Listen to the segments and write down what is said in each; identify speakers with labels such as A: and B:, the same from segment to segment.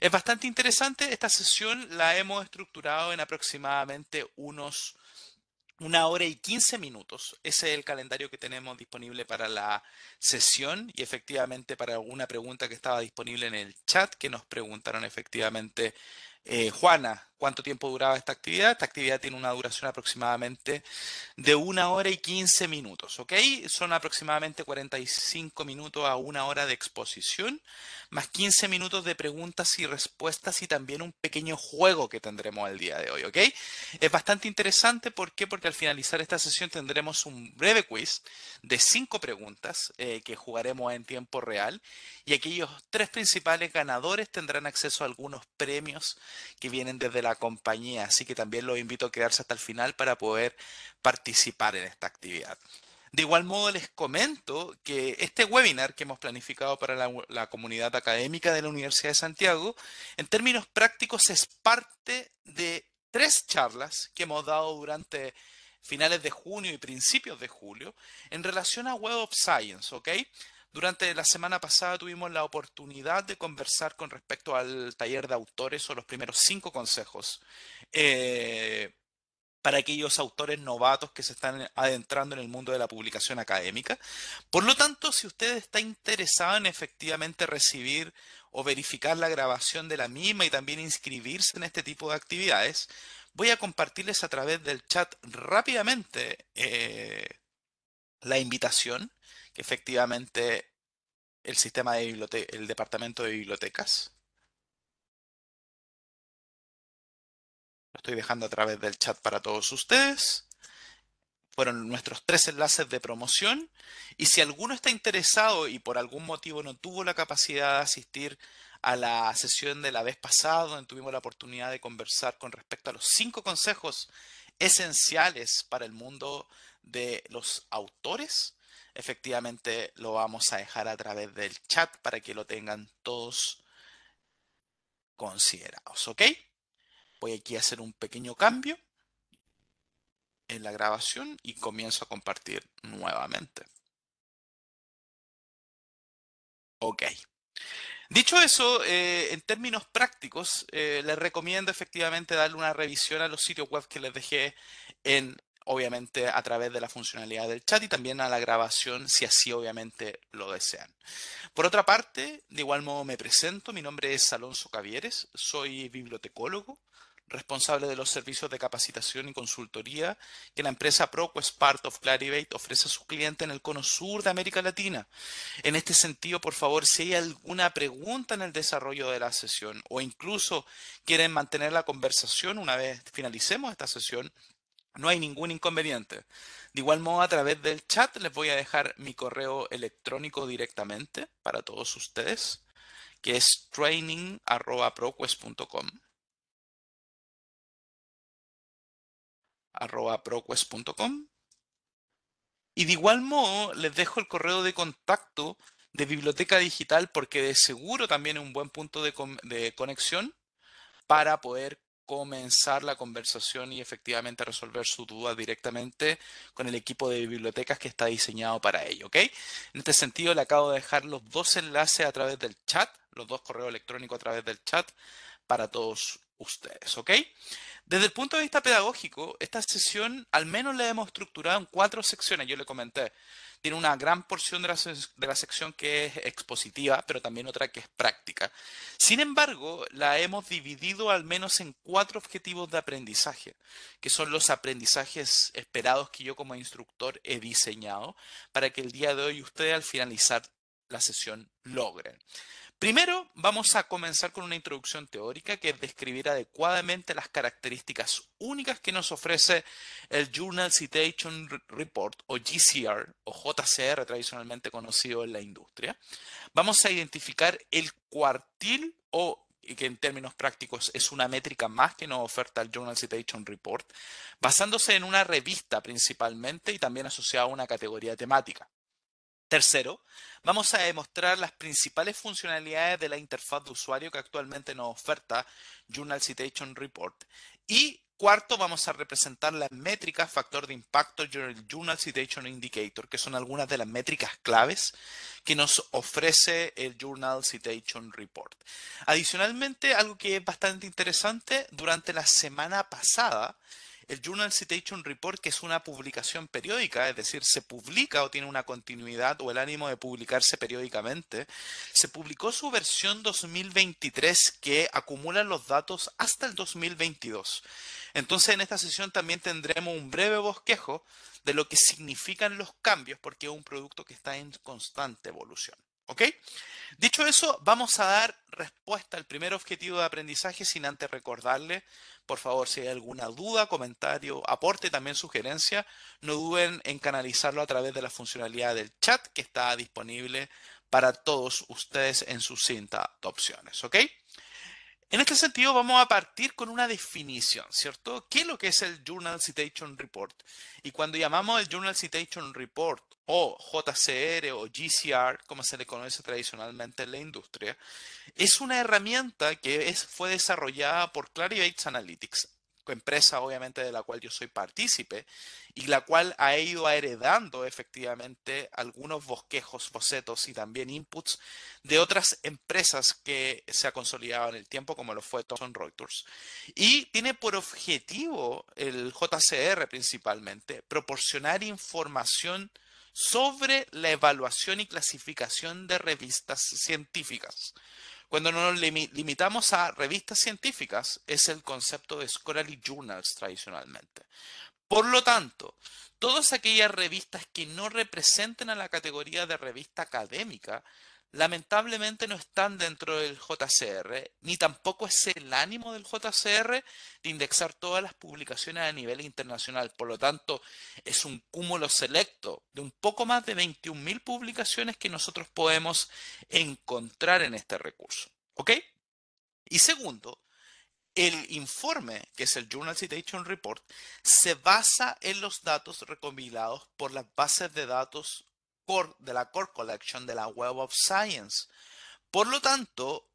A: Es bastante interesante. Esta sesión la hemos estructurado en aproximadamente una hora y 15 minutos. Ese es el calendario que tenemos disponible para la sesión y efectivamente para alguna pregunta que estaba disponible en el chat que nos preguntaron efectivamente, Juana, ¿cuánto tiempo duraba esta actividad? Esta actividad tiene una duración aproximadamente de una hora y 15 minutos, ¿ok? Son aproximadamente 45 minutos a una hora de exposición, más 15 minutos de preguntas y respuestas y también un pequeño juego que tendremos el día de hoy, ¿ok? Es bastante interesante, ¿por qué? Porque al finalizar esta sesión tendremos un breve quiz de 5 preguntas que jugaremos en tiempo real y aquellos 3 principales ganadores tendrán acceso a algunos premios que vienen desde la compañía, así que también los invito a quedarse hasta el final para poder participar en esta actividad. De igual modo, les comento que este webinar que hemos planificado para la comunidad académica de la Universidad de Santiago, en términos prácticos, es parte de 3 charlas que hemos dado durante finales de junio y principios de julio en relación a Web of Science, ¿ok? Durante la semana pasada tuvimos la oportunidad de conversar con respecto al taller de autores o los primeros 5 consejos para aquellos autores novatos que se están adentrando en el mundo de la publicación académica. Por lo tanto, si usted está interesado en efectivamente recibir o verificar la grabación de la misma y también inscribirse en este tipo de actividades, voy a compartirles a través del chat rápidamente la invitación que efectivamente el sistema de el departamento de bibliotecas. Lo estoy dejando a través del chat para todos ustedes. Fueron nuestros 3 enlaces de promoción y si alguno está interesado y por algún motivo no tuvo la capacidad de asistir a la sesión de la vez pasada, donde tuvimos la oportunidad de conversar con respecto a los 5 consejos esenciales para el mundo de los autores, efectivamente lo vamos a dejar a través del chat para que lo tengan todos considerados, ¿ok? Voy aquí a hacer un pequeño cambio en la grabación y comienzo a compartir nuevamente. Ok. Dicho eso, en términos prácticos, les recomiendo efectivamente darle una revisión a los sitios web que les dejé obviamente, a través de la funcionalidad del chat y también a la grabación, si así obviamente lo desean. Por otra parte, de igual modo me presento, mi nombre es Alonso Cavieres, soy bibliotecólogo, responsable de los servicios de capacitación y consultoría que la empresa ProQuest Part of Clarivate ofrece a sus clientes en el cono sur de América Latina. En este sentido, por favor, si hay alguna pregunta en el desarrollo de la sesión o incluso quieren mantener la conversación una vez finalicemos esta sesión, no hay ningún inconveniente. De igual modo, a través del chat les voy a dejar mi correo electrónico directamente para todos ustedes, que es training@proquest.com, @proquest.com. Y de igual modo, les dejo el correo de contacto de Biblioteca Digital porque de seguro también es un buen punto de conexión para poder comenzar la conversación y efectivamente resolver sus dudas directamente con el equipo de bibliotecas que está diseñado para ello, ¿ok? En este sentido, le acabo de dejar los 2 enlaces a través del chat, los 2 correos electrónicos a través del chat para todos ustedes, ¿ok? Desde el punto de vista pedagógico, esta sesión al menos la hemos estructurado en 4 secciones, yo le comenté. Tiene una gran porción de la sección que es expositiva, pero también otra que es práctica. Sin embargo, la hemos dividido al menos en 4 objetivos de aprendizaje, que son los aprendizajes esperados que yo como instructor he diseñado para que el día de hoy usted al finalizar la sesión logren. Primero, vamos a comenzar con una introducción teórica que es describir adecuadamente las características únicas que nos ofrece el Journal Citation Report o GCR o JCR tradicionalmente conocido en la industria. Vamos a identificar el cuartil o y que en términos prácticos es una métrica más que nos oferta el Journal Citation Report, basándose en una revista principalmente y también asociada a una categoría temática. Tercero, vamos a demostrar las principales funcionalidades de la interfaz de usuario que actualmente nos oferta Journal Citation Report y Cuarto, vamos a representar las métricas, factor de impacto, Journal Citation Indicator, que son algunas de las métricas claves que nos ofrece el Journal Citation Report. Adicionalmente, algo que es bastante interesante, durante la semana pasada, el Journal Citation Report, que es una publicación periódica, es decir, se publica o tiene una continuidad o el ánimo de publicarse periódicamente, se publicó su versión 2023 que acumula los datos hasta el 2022. Entonces, en esta sesión también tendremos un breve bosquejo de lo que significan los cambios, porque es un producto que está en constante evolución. ¿Ok? Dicho eso, vamos a dar respuesta al primer objetivo de aprendizaje sin antes recordarle, por favor, si hay alguna duda, comentario, aporte, también sugerencia, no duden en canalizarlo a través de la funcionalidad del chat que está disponible para todos ustedes en su cinta de opciones. ¿Ok? En este sentido, vamos a partir con una definición, ¿cierto? ¿Qué es lo que es el Journal Citation Report? Y cuando llamamos el Journal Citation Report o JCR o GCR, como se le conoce tradicionalmente en la industria, es una herramienta que fue desarrollada por Clarivate Analytics, empresa obviamente de la cual yo soy partícipe y la cual ha ido heredando efectivamente algunos bosquejos, bocetos y también inputs de otras empresas que se ha consolidado en el tiempo, como lo fue Thomson Reuters. Y tiene por objetivo el JCR principalmente proporcionar información sobre la evaluación y clasificación de revistas científicas. Cuando nos limitamos a revistas científicas, es el concepto de scholarly journals tradicionalmente. Por lo tanto, todas aquellas revistas que no representen a la categoría de revista académica, lamentablemente no están dentro del JCR, ni tampoco es el ánimo del JCR de indexar todas las publicaciones a nivel internacional. Por lo tanto, es un cúmulo selecto de un poco más de 21.000 publicaciones que nosotros podemos encontrar en este recurso. ¿Ok? Y segundo, el informe, que es el Journal Citation Report, se basa en los datos recopilados por las bases de datos de la Core Collection de la Web of Science. Por lo tanto,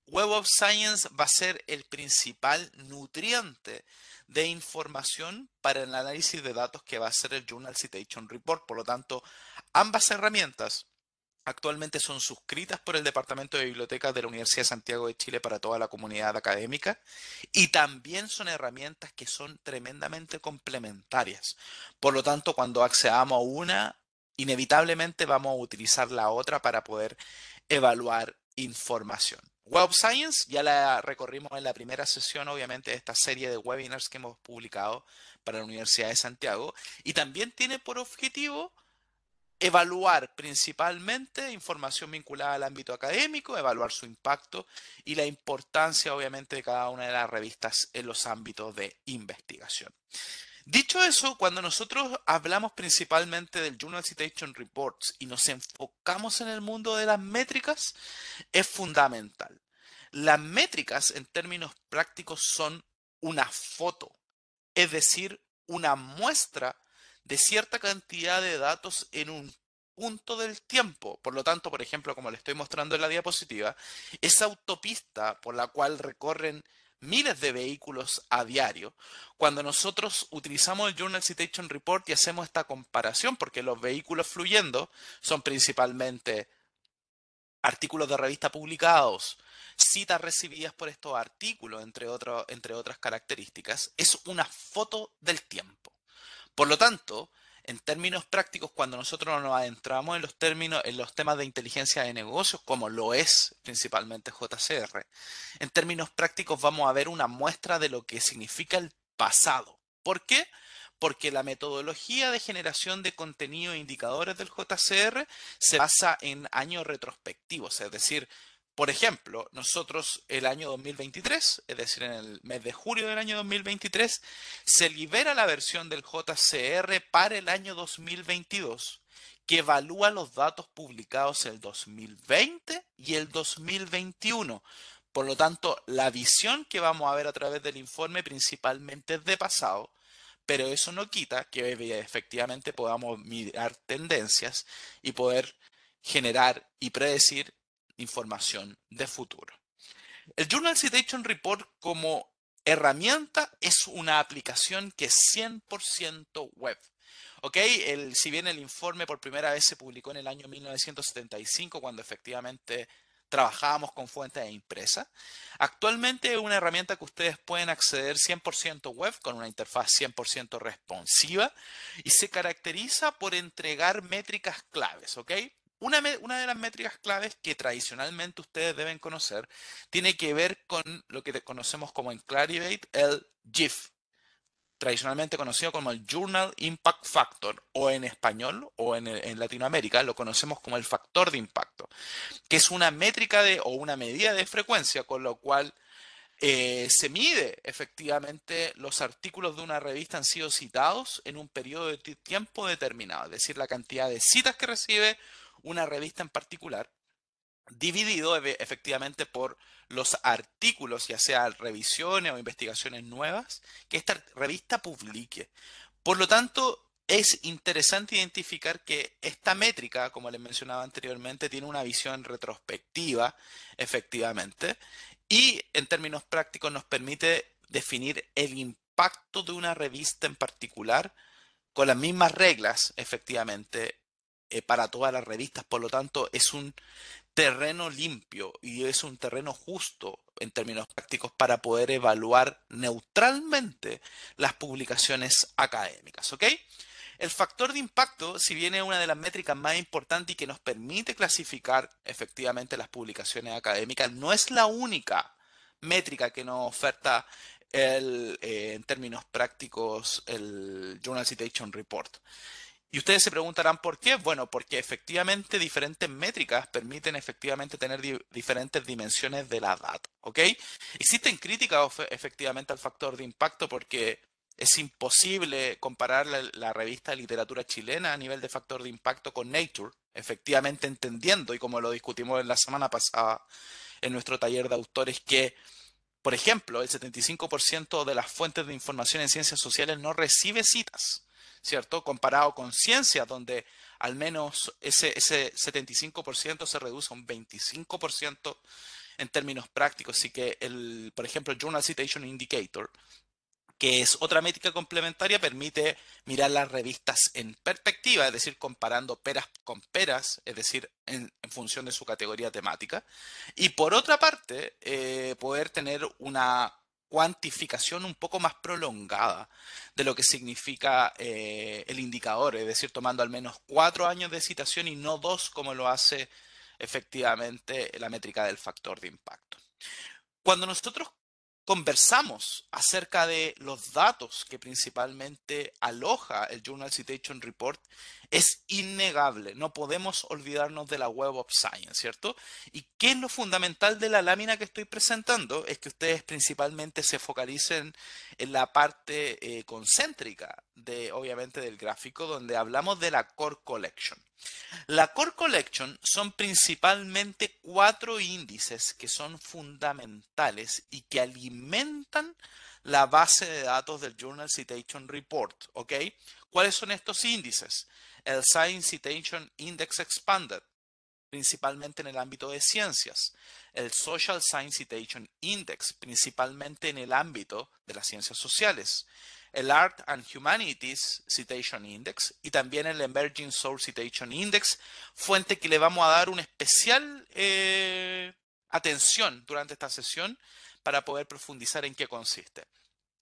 A: Web of Science va a ser el principal nutriente de información para el análisis de datos que va a ser el Journal Citation Report. Por lo tanto, ambas herramientas actualmente son suscritas por el Departamento de Bibliotecas de la Universidad de Santiago de Chile para toda la comunidad académica y también son herramientas que son tremendamente complementarias. Por lo tanto, cuando accedamos a una, inevitablemente vamos a utilizar la otra para poder evaluar información. Web Science ya la recorrimos en la primera sesión, obviamente, de esta serie de webinars que hemos publicado para la Universidad de Santiago y también tiene por objetivo evaluar principalmente información vinculada al ámbito académico, evaluar su impacto y la importancia obviamente de cada una de las revistas en los ámbitos de investigación. Dicho eso, cuando nosotros hablamos principalmente del Journal Citation Reports y nos enfocamos en el mundo de las métricas, es fundamental. Las métricas en términos prácticos son una foto, es decir, una muestra de cierta cantidad de datos en un punto del tiempo. Por lo tanto, por ejemplo, como le estoy mostrando en la diapositiva, esa autopista por la cual recorren miles de vehículos a diario, cuando nosotros utilizamos el Journal Citation Report y hacemos esta comparación, porque los vehículos fluyendo son principalmente artículos de revista publicados, citas recibidas por estos artículos, entre otras características, es una foto del tiempo. Por lo tanto, en términos prácticos, cuando nosotros nos adentramos en los términos, en los temas de inteligencia de negocios, como lo es principalmente JCR, en términos prácticos vamos a ver una muestra de lo que significa el pasado. ¿Por qué? Porque la metodología de generación de contenido e indicadores del JCR se basa en años retrospectivos, es decir, por ejemplo, nosotros el año 2023, es decir, en el mes de julio del año 2023, se libera la versión del JCR para el año 2022, que evalúa los datos publicados el 2020 y el 2021. Por lo tanto, la visión que vamos a ver a través del informe principalmente es de pasado, pero eso no quita que efectivamente podamos mirar tendencias y poder generar y predecir información de futuro. El Journal Citation Report como herramienta es una aplicación que es 100% web. ¿Ok? Si bien el informe por primera vez se publicó en el año 1975, cuando efectivamente trabajábamos con fuentes impresas, actualmente es una herramienta que ustedes pueden acceder 100% web con una interfaz 100% responsiva y se caracteriza por entregar métricas claves. ¿Ok? Una de las métricas claves que tradicionalmente ustedes deben conocer tiene que ver con lo que conocemos como en Clarivate el GIF, tradicionalmente conocido como el Journal Impact Factor, o en español o en Latinoamérica lo conocemos como el factor de impacto, que es una métrica o una medida de frecuencia con lo cual se mide efectivamente los artículos de una revista han sido citados en un periodo de tiempo determinado, es decir, la cantidad de citas que recibe una revista en particular dividido efectivamente por los artículos, ya sea revisiones o investigaciones nuevas, que esta revista publique. Por lo tanto, es interesante identificar que esta métrica, como les mencionaba anteriormente, tiene una visión retrospectiva, efectivamente, y en términos prácticos nos permite definir el impacto de una revista en particular con las mismas reglas, efectivamente, para todas las revistas. Por lo tanto, es un terreno limpio y es un terreno justo en términos prácticos para poder evaluar neutralmente las publicaciones académicas, ¿ok? El factor de impacto, si bien es una de las métricas más importantes y que nos permite clasificar efectivamente las publicaciones académicas, no es la única métrica que nos oferta en términos prácticos el Journal Citation Report. Y ustedes se preguntarán por qué. Bueno, porque efectivamente diferentes métricas permiten efectivamente tener diferentes dimensiones de la data, ¿ok? Existen críticas efectivamente al factor de impacto porque es imposible comparar la revista de literatura chilena a nivel de factor de impacto con Nature, efectivamente entendiendo, y como lo discutimos en la semana pasada en nuestro taller de autores, que por ejemplo, el 75% de las fuentes de información en ciencias sociales no recibe citas, ¿cierto? Comparado con ciencias, donde al menos ese 75% se reduce a un 25% en términos prácticos. Así que, por ejemplo, el Journal Citation Indicator, que es otra métrica complementaria, permite mirar las revistas en perspectiva, es decir, comparando peras con peras, es decir, en función de su categoría temática. Y por otra parte, poder tener una cuantificación un poco más prolongada de lo que significa el indicador, es decir, tomando al menos 4 años de citación y no 2 como lo hace efectivamente la métrica del factor de impacto. Cuando nosotros conversamos acerca de los datos que principalmente aloja el Journal Citation Report, es innegable, no podemos olvidarnos de la Web of Science, ¿cierto? ¿Y qué es lo fundamental de la lámina que estoy presentando? Es que ustedes principalmente se focalicen en la parte concéntrica obviamente, del gráfico, donde hablamos de la Core Collection. La Core Collection son principalmente 4 índices que son fundamentales y que alimentan la base de datos del Journal Citation Report, ¿ok? ¿Cuáles son estos índices? El Science Citation Index Expanded, principalmente en el ámbito de ciencias. El Social Science Citation Index, principalmente en el ámbito de las ciencias sociales. El Art and Humanities Citation Index y también el Emerging Source Citation Index, fuente que le vamos a dar una especial atención durante esta sesión para poder profundizar en qué consiste.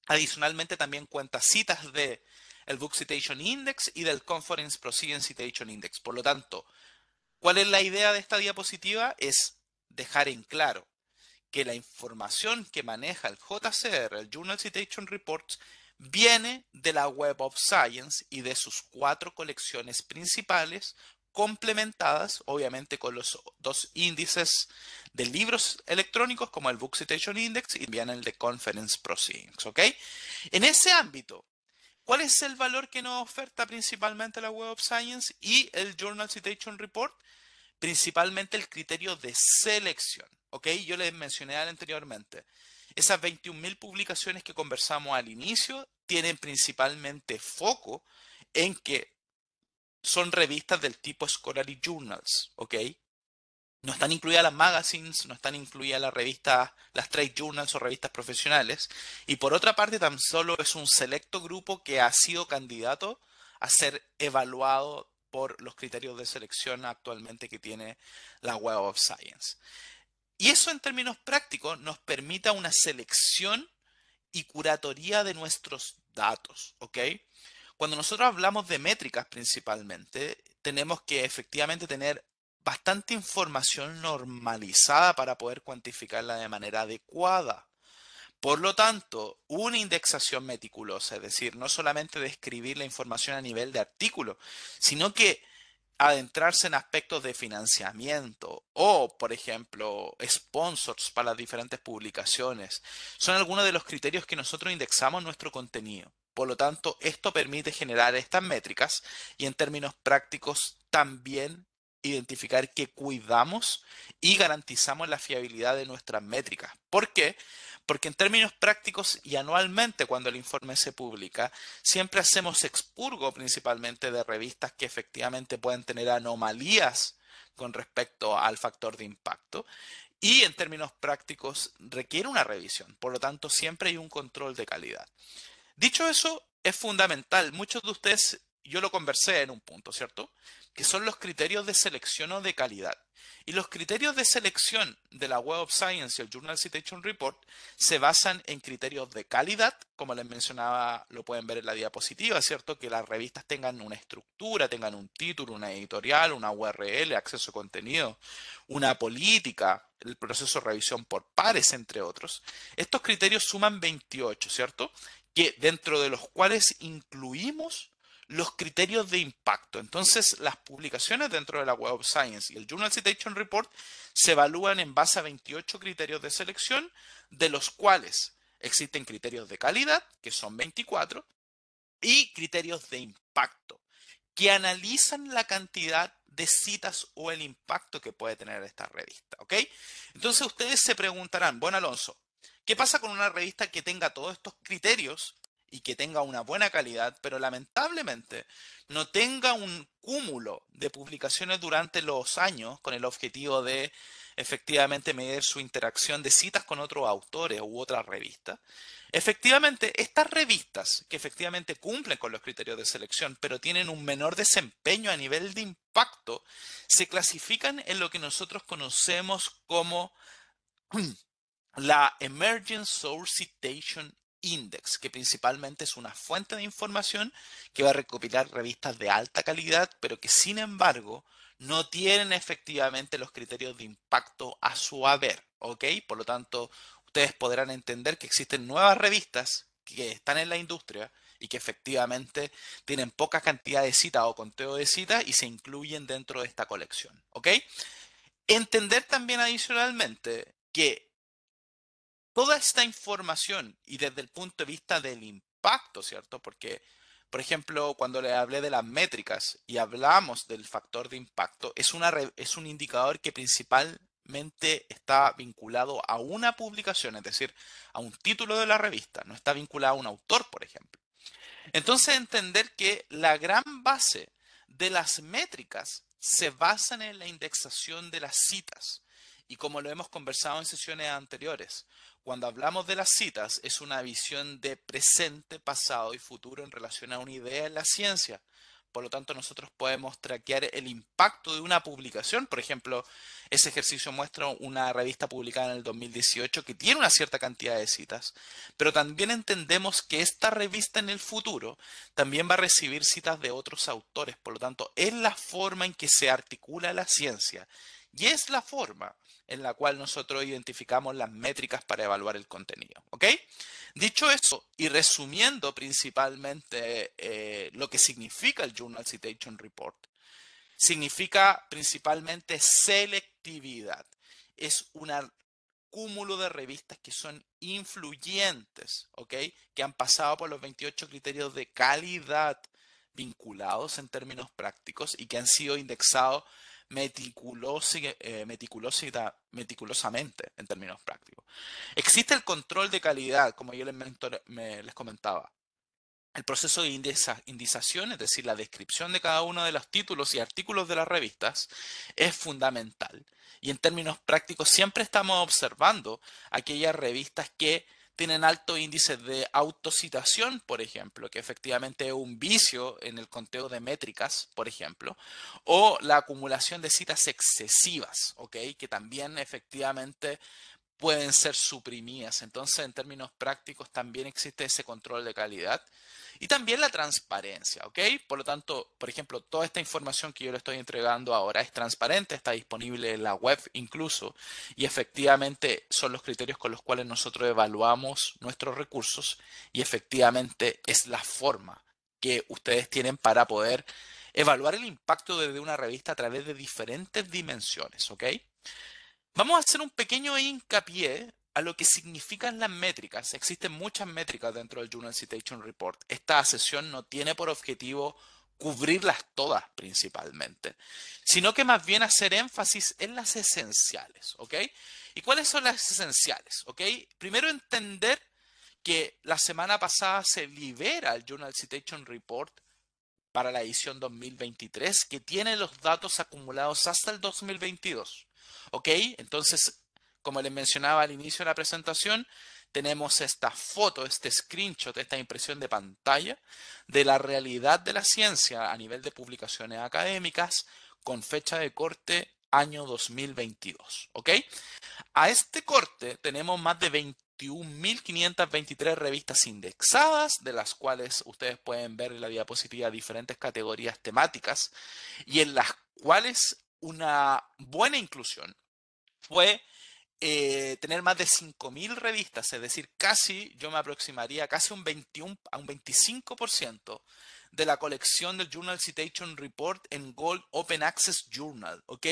A: Adicionalmente también cuenta citas de el Book Citation Index y del Conference Proceedings Citation Index. Por lo tanto, ¿cuál es la idea de esta diapositiva? Es dejar en claro que la información que maneja el JCR, el Journal Citation Reports, viene de la Web of Science y de sus 4 colecciones principales, complementadas obviamente con los 2 índices de libros electrónicos como el Book Citation Index y también el de Conference Proceedings, ¿ok? En ese ámbito, ¿cuál es el valor que nos oferta principalmente la Web of Science y el Journal Citation Report? Principalmente el criterio de selección, ¿ok? Yo les mencioné anteriormente, esas 21.000 publicaciones que conversamos al inicio tienen principalmente foco en que son revistas del tipo Scholarly Journals, ¿ok? No están incluidas las magazines, no están incluidas las revistas, las trade journals o revistas profesionales. Y por otra parte, tan solo es un selecto grupo que ha sido candidato a ser evaluado por los criterios de selección actualmente que tiene la Web of Science. Y eso en términos prácticos nos permite una selección y curatoría de nuestros datos, ¿ok? Cuando nosotros hablamos de métricas principalmente, tenemos que efectivamente tener bastante información normalizada para poder cuantificarla de manera adecuada. Por lo tanto, una indexación meticulosa, es decir, no solamente describir la información a nivel de artículo, sino que adentrarse en aspectos de financiamiento o, por ejemplo, sponsors para las diferentes publicaciones. Son algunos de los criterios que nosotros indexamos en nuestro contenido. Por lo tanto, esto permite generar estas métricas y en términos prácticos también identificar que cuidamos y garantizamos la fiabilidad de nuestras métricas. ¿Por qué? Porque en términos prácticos y anualmente cuando el informe se publica, siempre hacemos expurgo principalmente de revistas que efectivamente pueden tener anomalías con respecto al factor de impacto y en términos prácticos requiere una revisión. Por lo tanto, siempre hay un control de calidad. Dicho eso, es fundamental. Muchos de ustedes, yo lo conversé en un punto, ¿cierto? Que son los criterios de selección o de calidad. Y los criterios de selección de la Web of Science y el Journal Citation Report se basan en criterios de calidad, como les mencionaba, lo pueden ver en la diapositiva, ¿cierto? Que las revistas tengan una estructura, tengan un título, una editorial, una URL, acceso a contenido, una política, el proceso de revisión por pares, entre otros. Estos criterios suman 28, ¿cierto? Que dentro de los cuales incluimos los criterios de impacto. Entonces, las publicaciones dentro de la Web of Science y el Journal Citation Report se evalúan en base a 28 criterios de selección, de los cuales existen criterios de calidad, que son 24, y criterios de impacto, que analizan la cantidad de citas o el impacto que puede tener esta revista, ¿ok? Entonces ustedes se preguntarán, bueno, Alonso, ¿qué pasa con una revista que tenga todos estos criterios y que tenga una buena calidad, pero lamentablemente no tenga un cúmulo de publicaciones durante los años con el objetivo de efectivamente medir su interacción de citas con otros autores u otras revistas? Efectivamente, estas revistas que efectivamente cumplen con los criterios de selección, pero tienen un menor desempeño a nivel de impacto, se clasifican en lo que nosotros conocemos como la Emergent Source Citation Index, que principalmente es una fuente de información que va a recopilar revistas de alta calidad, pero que sin embargo no tienen efectivamente los criterios de impacto a su haber, ¿ok? Por lo tanto, ustedes podrán entender que existen nuevas revistas que están en la industria y que efectivamente tienen poca cantidad de citas o conteo de citas y se incluyen dentro de esta colección, ¿ok? Entender también adicionalmente que toda esta información y desde el punto de vista del impacto, ¿cierto? Porque, por ejemplo, cuando le hablé de las métricas y hablamos del factor de impacto, es un indicador que principalmente está vinculado a una publicación, es decir, a un título de la revista, no está vinculado a un autor, por ejemplo. Entonces, entender que la gran base de las métricas se basan en la indexación de las citas. Y como lo hemos conversado en sesiones anteriores, cuando hablamos de las citas es una visión de presente, pasado y futuro en relación a una idea en la ciencia. Por lo tanto, nosotros podemos traquear el impacto de una publicación. Por ejemplo, ese ejercicio muestra una revista publicada en el 2018 que tiene una cierta cantidad de citas, pero también entendemos que esta revista en el futuro también va a recibir citas de otros autores. Por lo tanto, es la forma en que se articula la ciencia y es la forma en la cual nosotros identificamos las métricas para evaluar el contenido. ¿Ok? Dicho eso, y resumiendo principalmente lo que significa el Journal Citation Report, significa principalmente selectividad. Es un cúmulo de revistas que son influyentes, ¿ok? Que han pasado por los 28 criterios de calidad vinculados en términos prácticos y que han sido indexados meticulosamente en términos prácticos. Existe el control de calidad, como yo les comentaba. el proceso de indización, es decir, la descripción de cada uno de los títulos y artículos de las revistas, es fundamental. Y en términos prácticos, siempre estamos observando aquellas revistas que tienen alto índice de autocitación, por ejemplo, que efectivamente es un vicio en el conteo de métricas, por ejemplo, o la acumulación de citas excesivas, ¿ok? Que también efectivamente pueden ser suprimidas. Entonces, en términos prácticos, también existe ese control de calidad y también la transparencia, ¿ok? Por lo tanto, por ejemplo, toda esta información que yo le estoy entregando ahora es transparente, está disponible en la web incluso, y efectivamente son los criterios con los cuales nosotros evaluamos nuestros recursos y efectivamente es la forma que ustedes tienen para poder evaluar el impacto desde una revista a través de diferentes dimensiones, ¿ok? Vamos a hacer un pequeño hincapié a lo que significan las métricas. Existen muchas métricas dentro del Journal Citation Report. Esta sesión no tiene por objetivo cubrirlas todas principalmente, sino que más bien hacer énfasis en las esenciales, ¿ok? ¿Y cuáles son las esenciales? ¿Ok? Primero entender que la semana pasada se libera el Journal Citation Report para la edición 2023 que tiene los datos acumulados hasta el 2022. ¿Ok? Entonces, como les mencionaba al inicio de la presentación, tenemos esta foto, este screenshot, esta impresión de pantalla de la realidad de la ciencia a nivel de publicaciones académicas con fecha de corte año 2022. ¿Ok? A este corte tenemos más de 21.523 revistas indexadas, de las cuales ustedes pueden ver en la diapositiva diferentes categorías temáticas y en las cuales una buena inclusión fue tener más de 5.000 revistas, es decir, casi, yo me aproximaría casi un 21 a un 25% de la colección del Journal Citation Report en Gold Open Access Journal, ¿ok?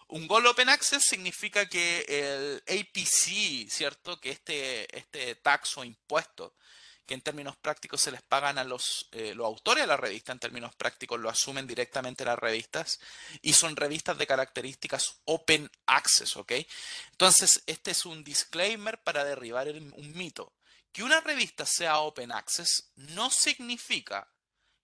A: Un Gold Open Access significa que el APC, ¿cierto? Que este tax o impuesto que en términos prácticos se les pagan a los autores de la revista, en términos prácticos lo asumen directamente las revistas, y son revistas de características open access, ¿ok? Entonces, este es un disclaimer para derribar un mito. Que una revista sea open access no significa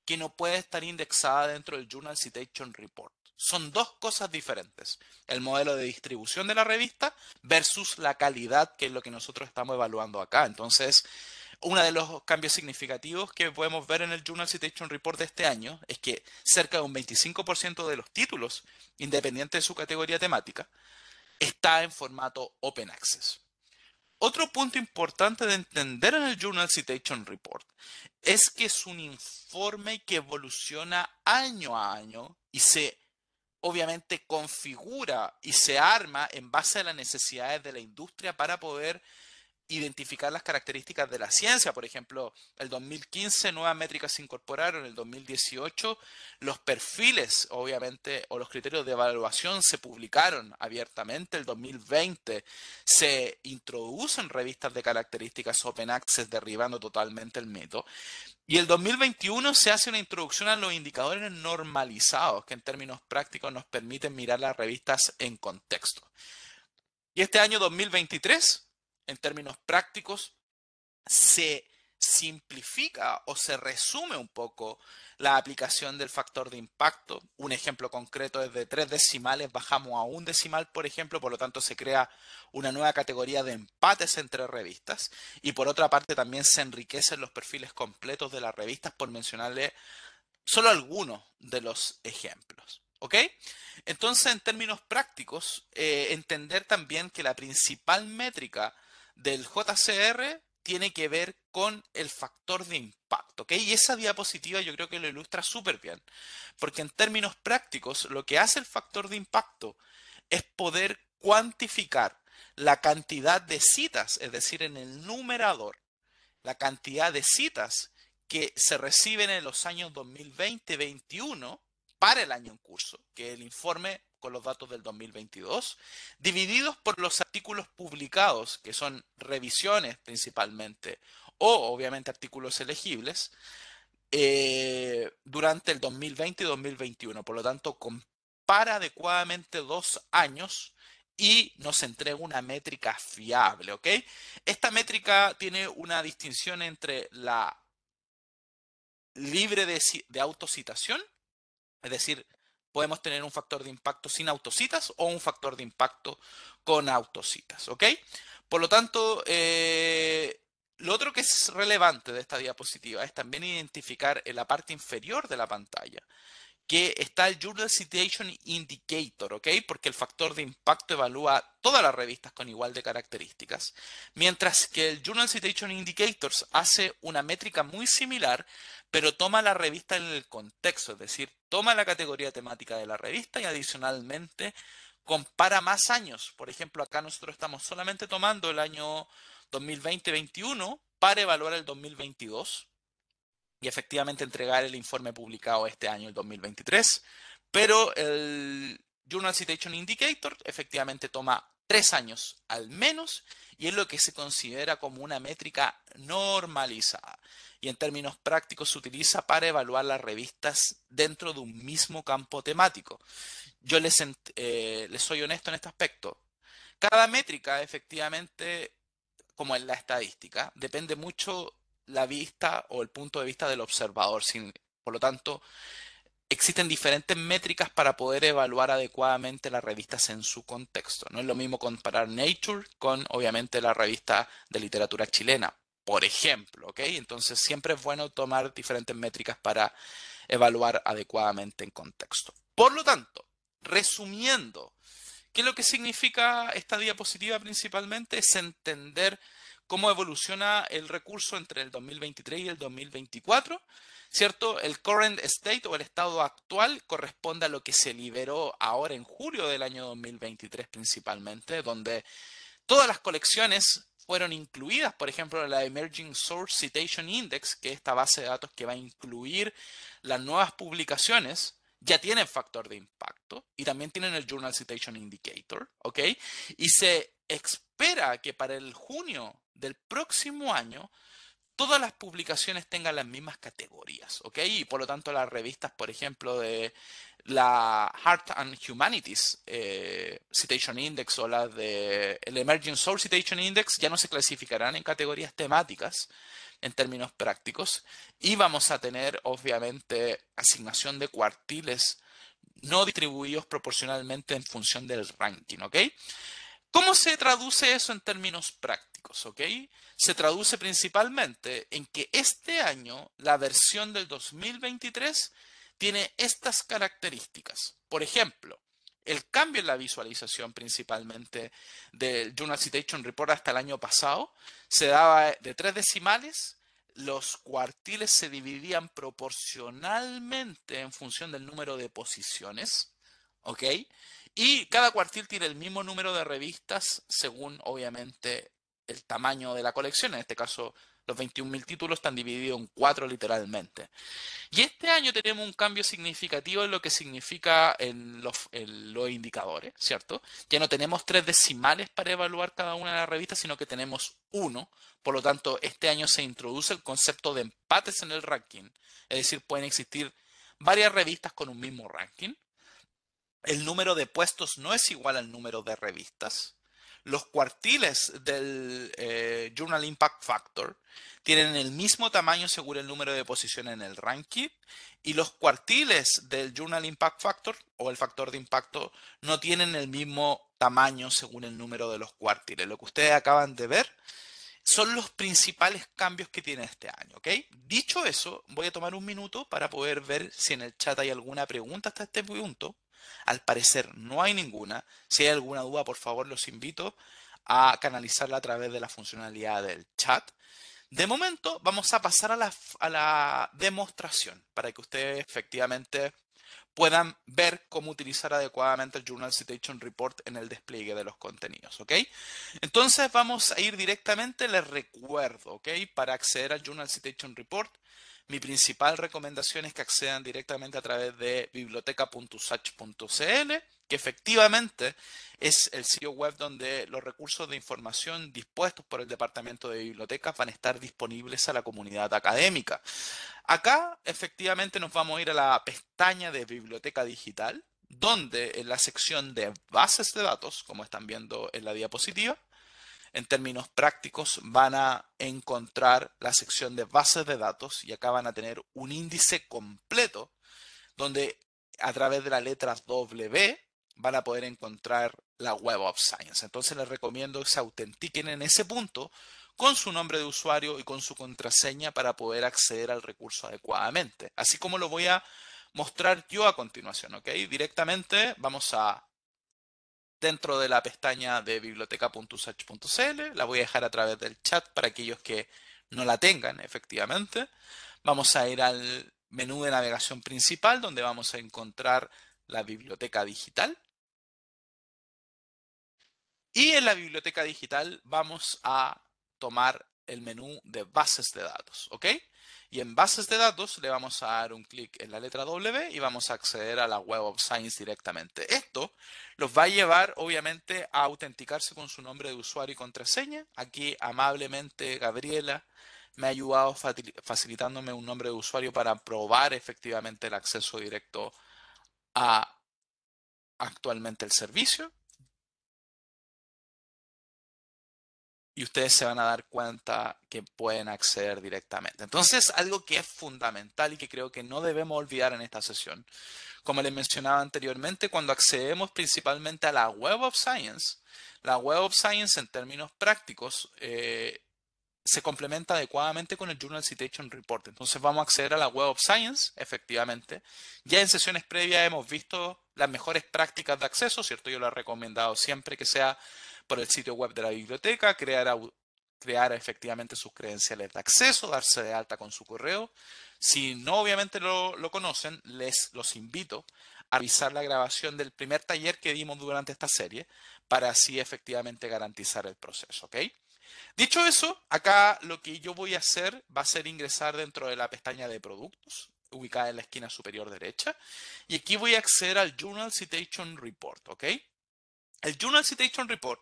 A: que no puede estar indexada dentro del Journal Citation Report. Son dos cosas diferentes. El modelo de distribución de la revista versus la calidad, que es lo que nosotros estamos evaluando acá. Entonces, uno de los cambios significativos que podemos ver en el Journal Citation Report de este año es que cerca de un 25% de los títulos, independiente de su categoría temática, está en formato Open Access. Otro punto importante de entender en el Journal Citation Report es que es un informe que evoluciona año a año y se obviamente configura y se arma en base a las necesidades de la industria para poder identificar las características de la ciencia. Por ejemplo, el 2015 nuevas métricas se incorporaron, el 2018 los perfiles, obviamente, o los criterios de evaluación se publicaron abiertamente, el 2020 se introducen revistas de características open access derribando totalmente el mito, y el 2021 se hace una introducción a los indicadores normalizados que en términos prácticos nos permiten mirar las revistas en contexto. Y este año 2023, en términos prácticos, se simplifica o se resume un poco la aplicación del factor de impacto. Un ejemplo concreto es de 3 decimales, bajamos a un decimal, por ejemplo, por lo tanto se crea una nueva categoría de empates entre revistas y por otra parte también se enriquecen los perfiles completos de las revistas por mencionarle solo algunos de los ejemplos. ¿Ok? Entonces, en términos prácticos, entender también que la principal métrica del JCR tiene que ver con el factor de impacto. ¿Ok? Y esa diapositiva yo creo que lo ilustra súper bien. Porque en términos prácticos, lo que hace el factor de impacto es poder cuantificar la cantidad de citas, es decir, en el numerador la cantidad de citas que se reciben en los años 2020-21 para el año en curso, que es el informe con los datos del 2022, divididos por los artículos publicados, que son revisiones principalmente, o obviamente artículos elegibles, durante el 2020 y 2021. Por lo tanto, compara adecuadamente 2 años y nos entrega una métrica fiable, ¿ok? Esta métrica tiene una distinción entre la libre de autocitación, es decir, podemos tener un factor de impacto sin autocitas o un factor de impacto con autocitas, ¿ok? Por lo tanto, lo otro que es relevante de esta diapositiva es también identificar en la parte inferior de la pantalla que está el Journal Citation Indicator, ¿ok? Porque el factor de impacto evalúa todas las revistas con igual de características, mientras que el Journal Citation Indicators hace una métrica muy similar, pero toma la revista en el contexto, es decir, toma la categoría temática de la revista y adicionalmente compara más años. Por ejemplo, acá nosotros estamos solamente tomando el año 2020-21 para evaluar el 2022 y efectivamente entregar el informe publicado este año, el 2023, pero el Journal Citation Indicator efectivamente toma 3 años al menos y es lo que se considera como una métrica normalizada. Y en términos prácticos se utiliza para evaluar las revistas dentro de un mismo campo temático. Yo les soy honesto en este aspecto. Cada métrica efectivamente como en la estadística, depende mucho la vista o el punto de vista del observador. Por lo tanto, existen diferentes métricas para poder evaluar adecuadamente las revistas en su contexto. No es lo mismo comparar Nature con, obviamente, la revista de literatura chilena, por ejemplo, ¿ok? Entonces, siempre es bueno tomar diferentes métricas para evaluar adecuadamente en contexto. Por lo tanto, resumiendo, ¿qué es lo que significa esta diapositiva principalmente? Es entender cómo evoluciona el recurso entre el 2023 y el 2024, ¿cierto? El current state o el estado actual corresponde a lo que se liberó ahora en julio del año 2023 principalmente, donde todas las colecciones fueron incluidas, por ejemplo, en la Emerging Source Citation Index, que es esta base de datos que va a incluir las nuevas publicaciones, ya tienen factor de impacto y también tienen el Journal Citation Indicator, ¿ok? Y se espera que para el junio del próximo año todas las publicaciones tengan las mismas categorías, ¿ok? Y por lo tanto las revistas, por ejemplo, de la Heart and Humanities Citation Index o las de el Emerging Source Citation Index ya no se clasificarán en categorías temáticas en términos prácticos y vamos a tener obviamente asignación de cuartiles no distribuidos proporcionalmente en función del ranking, ¿ok? ¿Cómo se traduce eso en términos prácticos? ¿Ok? Se traduce principalmente en que este año la versión del 2023 tiene estas características. Por ejemplo, el cambio en la visualización principalmente del Journal Citation Report hasta el año pasado se daba de 3 decimales. Los cuartiles se dividían proporcionalmente en función del número de posiciones. ¿Ok? Y cada cuartil tiene el mismo número de revistas según, obviamente, el tamaño de la colección. En este caso, los 21.000 títulos están divididos en 4 literalmente. Y este año tenemos un cambio significativo en lo que significa en los indicadores, ¿cierto? Ya no tenemos 3 decimales para evaluar cada una de las revistas, sino que tenemos uno. Por lo tanto, este año se introduce el concepto de empates en el ranking. Es decir, pueden existir varias revistas con un mismo ranking. El número de puestos no es igual al número de revistas. Los cuartiles del Journal Impact Factor tienen el mismo tamaño según el número de posición en el ranking y los cuartiles del Journal Impact Factor o el factor de impacto no tienen el mismo tamaño según el número de los cuartiles. Lo que ustedes acaban de ver son los principales cambios que tiene este año, ¿ok? Dicho eso, voy a tomar un minuto para poder ver si en el chat hay alguna pregunta hasta este punto. Al parecer no hay ninguna. Si hay alguna duda, por favor, los invito a canalizarla a través de la funcionalidad del chat. De momento, vamos a pasar a la demostración para que ustedes efectivamente puedan ver cómo utilizar adecuadamente el Journal Citation Report en el despliegue de los contenidos, ¿ok? Entonces vamos a ir directamente, les recuerdo, ¿ok? Para acceder al Journal Citation Report, mi principal recomendación es que accedan directamente a través de biblioteca.usach.cl, que efectivamente es el sitio web donde los recursos de información dispuestos por el Departamento de Bibliotecas van a estar disponibles a la comunidad académica. Acá efectivamente nos vamos a ir a la pestaña de Biblioteca Digital, donde en la sección de bases de datos, como están viendo en la diapositiva, En términos prácticos, van a encontrar la sección de bases de datos y acá van a tener un índice completo donde a través de la letra W van a poder encontrar la Web of Science. Entonces les recomiendo que se autentiquen en ese punto con su nombre de usuario y con su contraseña para poder acceder al recurso adecuadamente. Así como lo voy a mostrar yo a continuación, ¿ok? Directamente vamos a dentro de la pestaña de biblioteca.usach.cl, la voy a dejar a través del chat para aquellos que no la tengan efectivamente. Vamos a ir al menú de navegación principal donde vamos a encontrar la biblioteca digital. Y en la biblioteca digital vamos a tomar el menú de bases de datos, ¿ok? Y en bases de datos le vamos a dar un clic en la letra W y vamos a acceder a la Web of Science directamente. Esto los va a llevar obviamente a autenticarse con su nombre de usuario y contraseña. Aquí amablemente Gabriela me ha ayudado facilitándome un nombre de usuario para probar efectivamente el acceso directo a actualmente el servicio. Y ustedes se van a dar cuenta que pueden acceder directamente. Entonces, algo que es fundamental y que creo que no debemos olvidar en esta sesión, como les mencionaba anteriormente, cuando accedemos principalmente a la Web of Science, la Web of Science en términos prácticos se complementa adecuadamente con el Journal Citation Report. Entonces vamos a acceder a la Web of Science, efectivamente. Ya en sesiones previas hemos visto las mejores prácticas de acceso, ¿cierto? Yo lo he recomendado siempre que sea por el sitio web de la biblioteca, crear efectivamente sus credenciales de acceso, darse de alta con su correo. Si no obviamente lo conocen, los invito a revisar la grabación del primer taller que dimos durante esta serie para así efectivamente garantizar el proceso, ¿ok? Dicho eso, acá lo que yo voy a hacer va a ser ingresar dentro de la pestaña de productos, ubicada en la esquina superior derecha, y aquí voy a acceder al Journal Citation Report, ¿ok? El Journal Citation Report,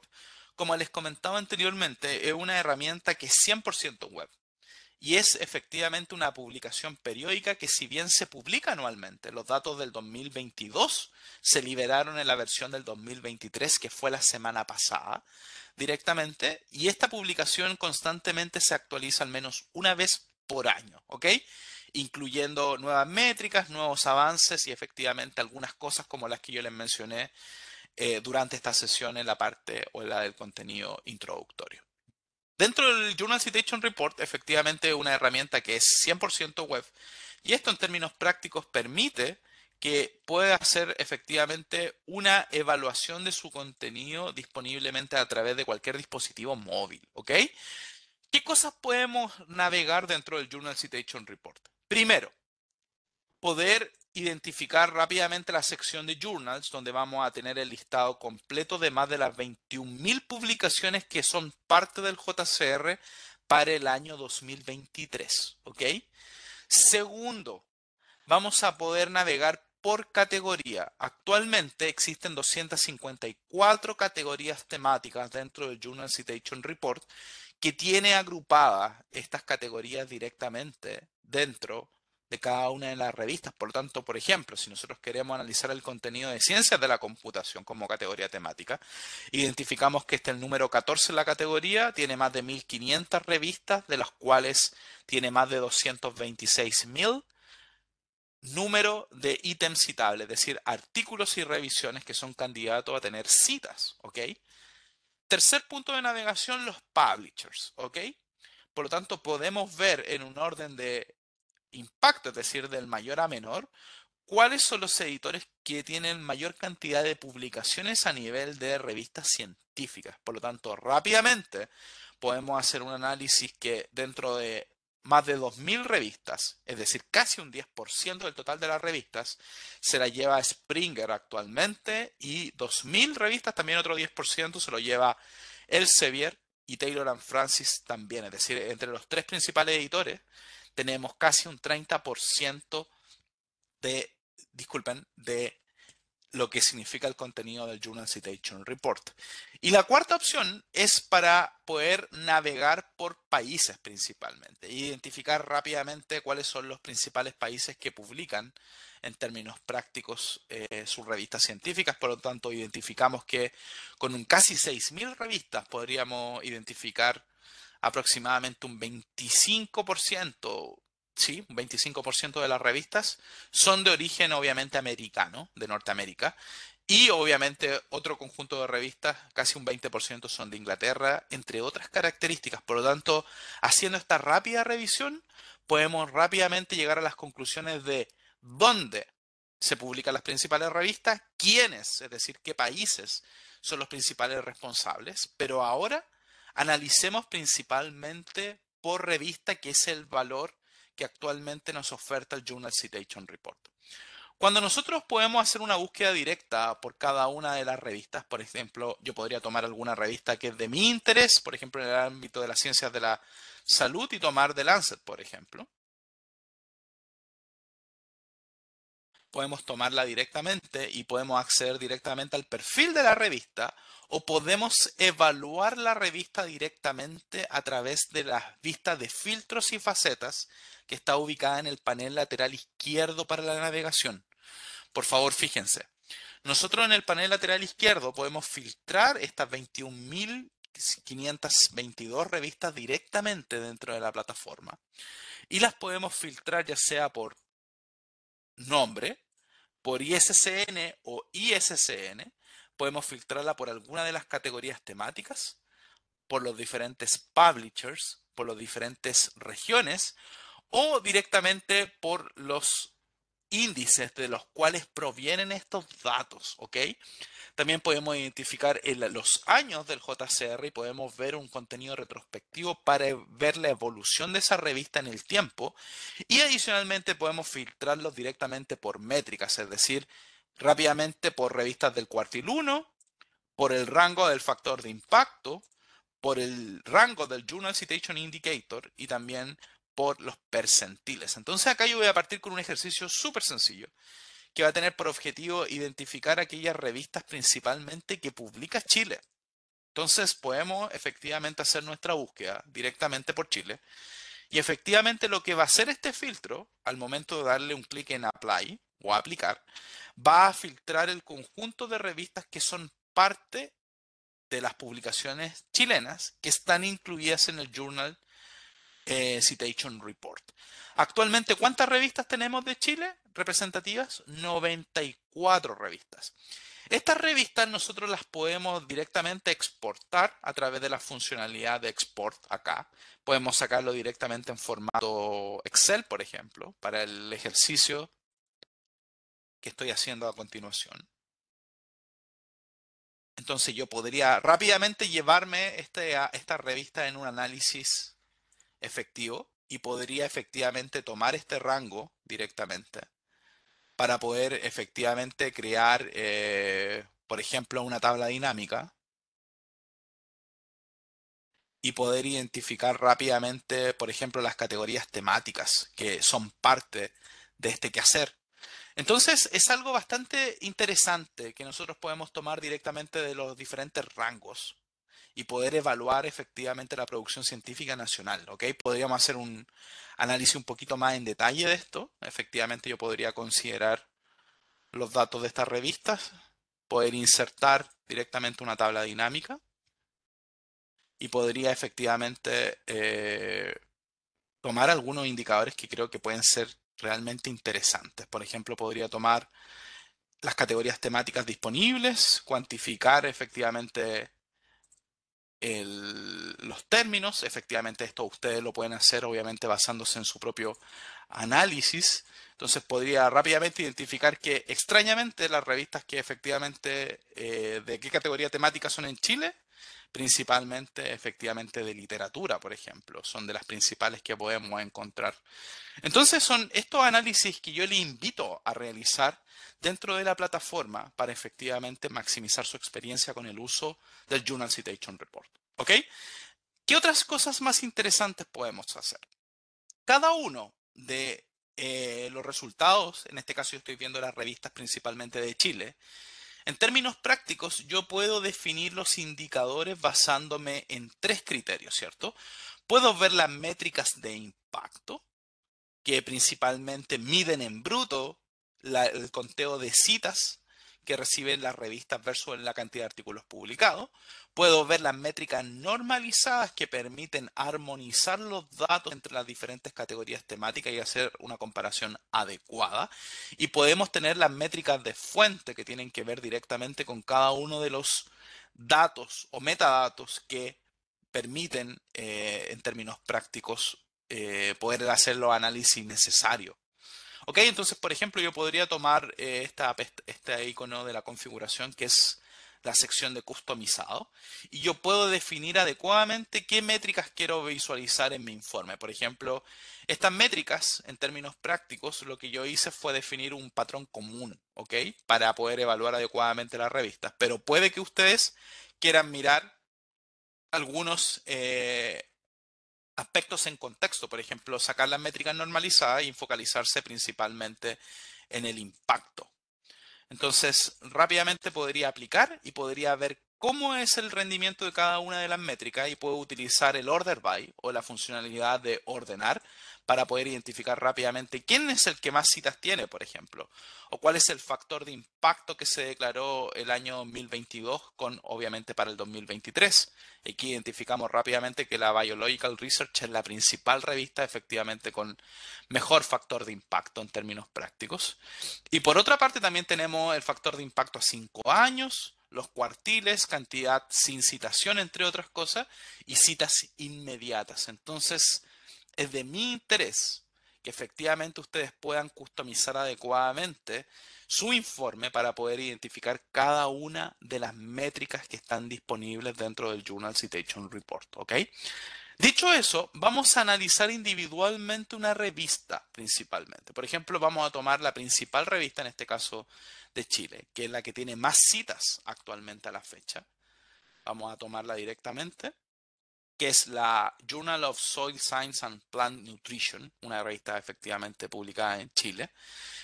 A: como les comentaba anteriormente, es una herramienta que es 100% web. Y es efectivamente una publicación periódica que si bien se publica anualmente, los datos del 2022 se liberaron en la versión del 2023 que fue la semana pasada directamente y esta publicación constantemente se actualiza al menos una vez por año, ¿ok? Incluyendo nuevas métricas, nuevos avances y efectivamente algunas cosas como las que yo les mencioné durante esta sesión en la parte o en la del contenido introductorio. Dentro del Journal Citation Report, efectivamente, es una herramienta que es 100% web y esto en términos prácticos permite que pueda hacer efectivamente una evaluación de su contenido disponiblemente a través de cualquier dispositivo móvil, ¿ok? ¿Qué cosas podemos navegar dentro del Journal Citation Report? Primero, poder identificar rápidamente la sección de Journals, donde vamos a tener el listado completo de más de las 21.000 publicaciones que son parte del JCR para el año 2023. ¿Ok? Segundo, vamos a poder navegar por categoría. Actualmente existen 254 categorías temáticas dentro del Journal Citation Report que tiene agrupadas estas categorías directamente dentro de cada una de las revistas. Por lo tanto, por ejemplo, si nosotros queremos analizar el contenido de ciencias de la computación como categoría temática, identificamos que este es el número 14 en la categoría, tiene más de 1.500 revistas, de las cuales tiene más de 226.000 número de ítems citables, es decir, artículos y revisiones que son candidatos a tener citas, ¿ok? Tercer punto de navegación, los publishers, ¿ok? Por lo tanto, podemos ver en un orden de impacto, es decir, del mayor a menor, cuáles son los editores que tienen mayor cantidad de publicaciones a nivel de revistas científicas. Por lo tanto, rápidamente podemos hacer un análisis que dentro de más de 2.000 revistas, es decir, casi un 10% del total de las revistas, se la lleva Springer actualmente y 2.000 revistas, también otro 10% se lo lleva Elsevier y Taylor and Francis también. Es decir, entre los tres principales editores tenemos casi un 30% de, disculpen, de lo que significa el contenido del Journal Citation Report. Y la cuarta opción es para poder navegar por países principalmente, identificar rápidamente cuáles son los principales países que publican en términos prácticos sus revistas científicas. Por lo tanto, identificamos que con un casi 6.000 revistas podríamos identificar aproximadamente un 25%, sí, un 25% de las revistas son de origen obviamente americano, de Norteamérica, y obviamente otro conjunto de revistas, casi un 20% son de Inglaterra, entre otras características. Por lo tanto, haciendo esta rápida revisión, podemos rápidamente llegar a las conclusiones de dónde se publican las principales revistas, quiénes, es decir, qué países son los principales responsables, pero ahora analicemos principalmente por revista, que es el valor que actualmente nos oferta el Journal Citation Report. Cuando nosotros podemos hacer una búsqueda directa por cada una de las revistas, por ejemplo, yo podría tomar alguna revista que es de mi interés, por ejemplo, en el ámbito de las ciencias de la salud y tomar The Lancet, por ejemplo. Podemos tomarla directamente y podemos acceder directamente al perfil de la revista o podemos evaluar la revista directamente a través de las vistas de filtros y facetas que está ubicada en el panel lateral izquierdo para la navegación. Por favor, fíjense. Nosotros en el panel lateral izquierdo podemos filtrar estas 21.522 revistas directamente dentro de la plataforma y las podemos filtrar ya sea por nombre, por ISSN o ISSN, podemos filtrarla por alguna de las categorías temáticas, por los diferentes publishers, por las diferentes regiones o directamente por los índices de los cuales provienen estos datos, ¿ok? También podemos identificar los años del JCR y podemos ver un contenido retrospectivo para ver la evolución de esa revista en el tiempo. Y adicionalmente podemos filtrarlos directamente por métricas, es decir, rápidamente por revistas del cuartil 1, por el rango del factor de impacto, por el rango del Journal Citation Indicator y también por los percentiles. Entonces acá yo voy a partir con un ejercicio súper sencillo que va a tener por objetivo identificar aquellas revistas principalmente que publica Chile. Entonces podemos efectivamente hacer nuestra búsqueda directamente por Chile y efectivamente lo que va a hacer este filtro al momento de darle un clic en Apply o aplicar, va a filtrar el conjunto de revistas que son parte de las publicaciones chilenas que están incluidas en el Journal Citation Report. Actualmente, ¿cuántas revistas tenemos de Chile representativas? 94 revistas. Estas revistas nosotros las podemos directamente exportar a través de la funcionalidad de export acá. Podemos sacarlo directamente en formato Excel, por ejemplo, para el ejercicio que estoy haciendo a continuación. Entonces yo podría rápidamente llevarme esta revista en un análisis efectivo y podría efectivamente tomar este rango directamente para poder efectivamente crear, por ejemplo, una tabla dinámica y poder identificar rápidamente, por ejemplo, las categorías temáticas que son parte de este quehacer. Entonces es algo bastante interesante que nosotros podemos tomar directamente de los diferentes rangos y poder evaluar efectivamente la producción científica nacional, ¿ok? Podríamos hacer un análisis un poquito más en detalle de esto. Efectivamente, yo podría considerar los datos de estas revistas, poder insertar directamente una tabla dinámica y podría efectivamente tomar algunos indicadores que creo que pueden ser realmente interesantes. Por ejemplo, podría tomar las categorías temáticas disponibles, cuantificar efectivamente los términos. Efectivamente, esto ustedes lo pueden hacer obviamente basándose en su propio análisis. Entonces podría rápidamente identificar que extrañamente las revistas que efectivamente de qué categoría temática son en Chile, principalmente efectivamente de literatura, por ejemplo, son de las principales que podemos encontrar. Entonces son estos análisis que yo le invito a realizar dentro de la plataforma para efectivamente maximizar su experiencia con el uso del Journal Citation Report. ¿Ok? ¿Qué otras cosas más interesantes podemos hacer? Cada uno de los resultados, en este caso yo estoy viendo las revistas principalmente de Chile, en términos prácticos yo puedo definir los indicadores basándome en tres criterios, ¿cierto? Puedo ver las métricas de impacto, que principalmente miden en bruto el conteo de citas que reciben las revistas versus la cantidad de artículos publicados. Puedo ver las métricas normalizadas que permiten armonizar los datos entre las diferentes categorías temáticas y hacer una comparación adecuada. Y podemos tener las métricas de fuente que tienen que ver directamente con cada uno de los datos o metadatos que permiten, en términos prácticos, poder hacer los análisis necesarios. Ok, entonces, por ejemplo, yo podría tomar este icono de la configuración que es la sección de customizado y yo puedo definir adecuadamente qué métricas quiero visualizar en mi informe. Por ejemplo, estas métricas, en términos prácticos, lo que yo hice fue definir un patrón común, ¿ok? Para poder evaluar adecuadamente las revistas. Pero puede que ustedes quieran mirar algunos aspectos en contexto, por ejemplo, sacar las métricas normalizadas y focalizarse principalmente en el impacto. Entonces, rápidamente podría aplicar y podría ver cómo es el rendimiento de cada una de las métricas y puedo utilizar el order by o la funcionalidad de ordenar para poder identificar rápidamente quién es el que más citas tiene, por ejemplo, o cuál es el factor de impacto que se declaró el año 2022 con, obviamente, para el 2023. Aquí identificamos rápidamente que la Biological Research es la principal revista efectivamente con mejor factor de impacto en términos prácticos. Y por otra parte también tenemos el factor de impacto a 5 años, los cuartiles, cantidad sin citación, entre otras cosas, y citas inmediatas. Entonces, es de mi interés que efectivamente ustedes puedan customizar adecuadamente su informe para poder identificar cada una de las métricas que están disponibles dentro del Journal Citation Report, ¿ok? Dicho eso, vamos a analizar individualmente una revista principalmente. Por ejemplo, vamos a tomar la principal revista, en este caso de Chile, que es la que tiene más citas actualmente a la fecha. Vamos a tomarla directamente, que es la Journal of Soil Science and Plant Nutrition, una revista efectivamente publicada en Chile.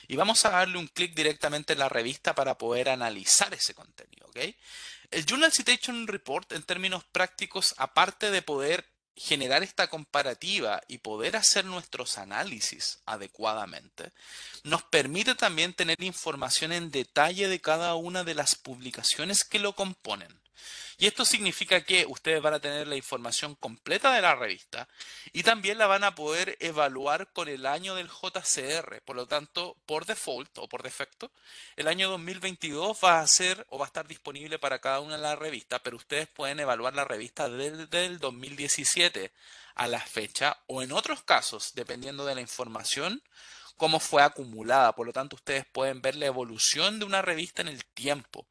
A: Y vamos a darle un clic directamente en la revista para poder analizar ese contenido, ¿ok? El Journal Citation Report, en términos prácticos, aparte de poder generar esta comparativa y poder hacer nuestros análisis adecuadamente, nos permite también tener información en detalle de cada una de las publicaciones que lo componen. Y esto significa que ustedes van a tener la información completa de la revista y también la van a poder evaluar con el año del JCR. Por lo tanto, por default o por defecto, el año 2022 va a ser o va a estar disponible para cada una de las revistas, pero ustedes pueden evaluar la revista desde el 2017 a la fecha o en otros casos, dependiendo de la información, cómo fue acumulada. Por lo tanto, ustedes pueden ver la evolución de una revista en el tiempo.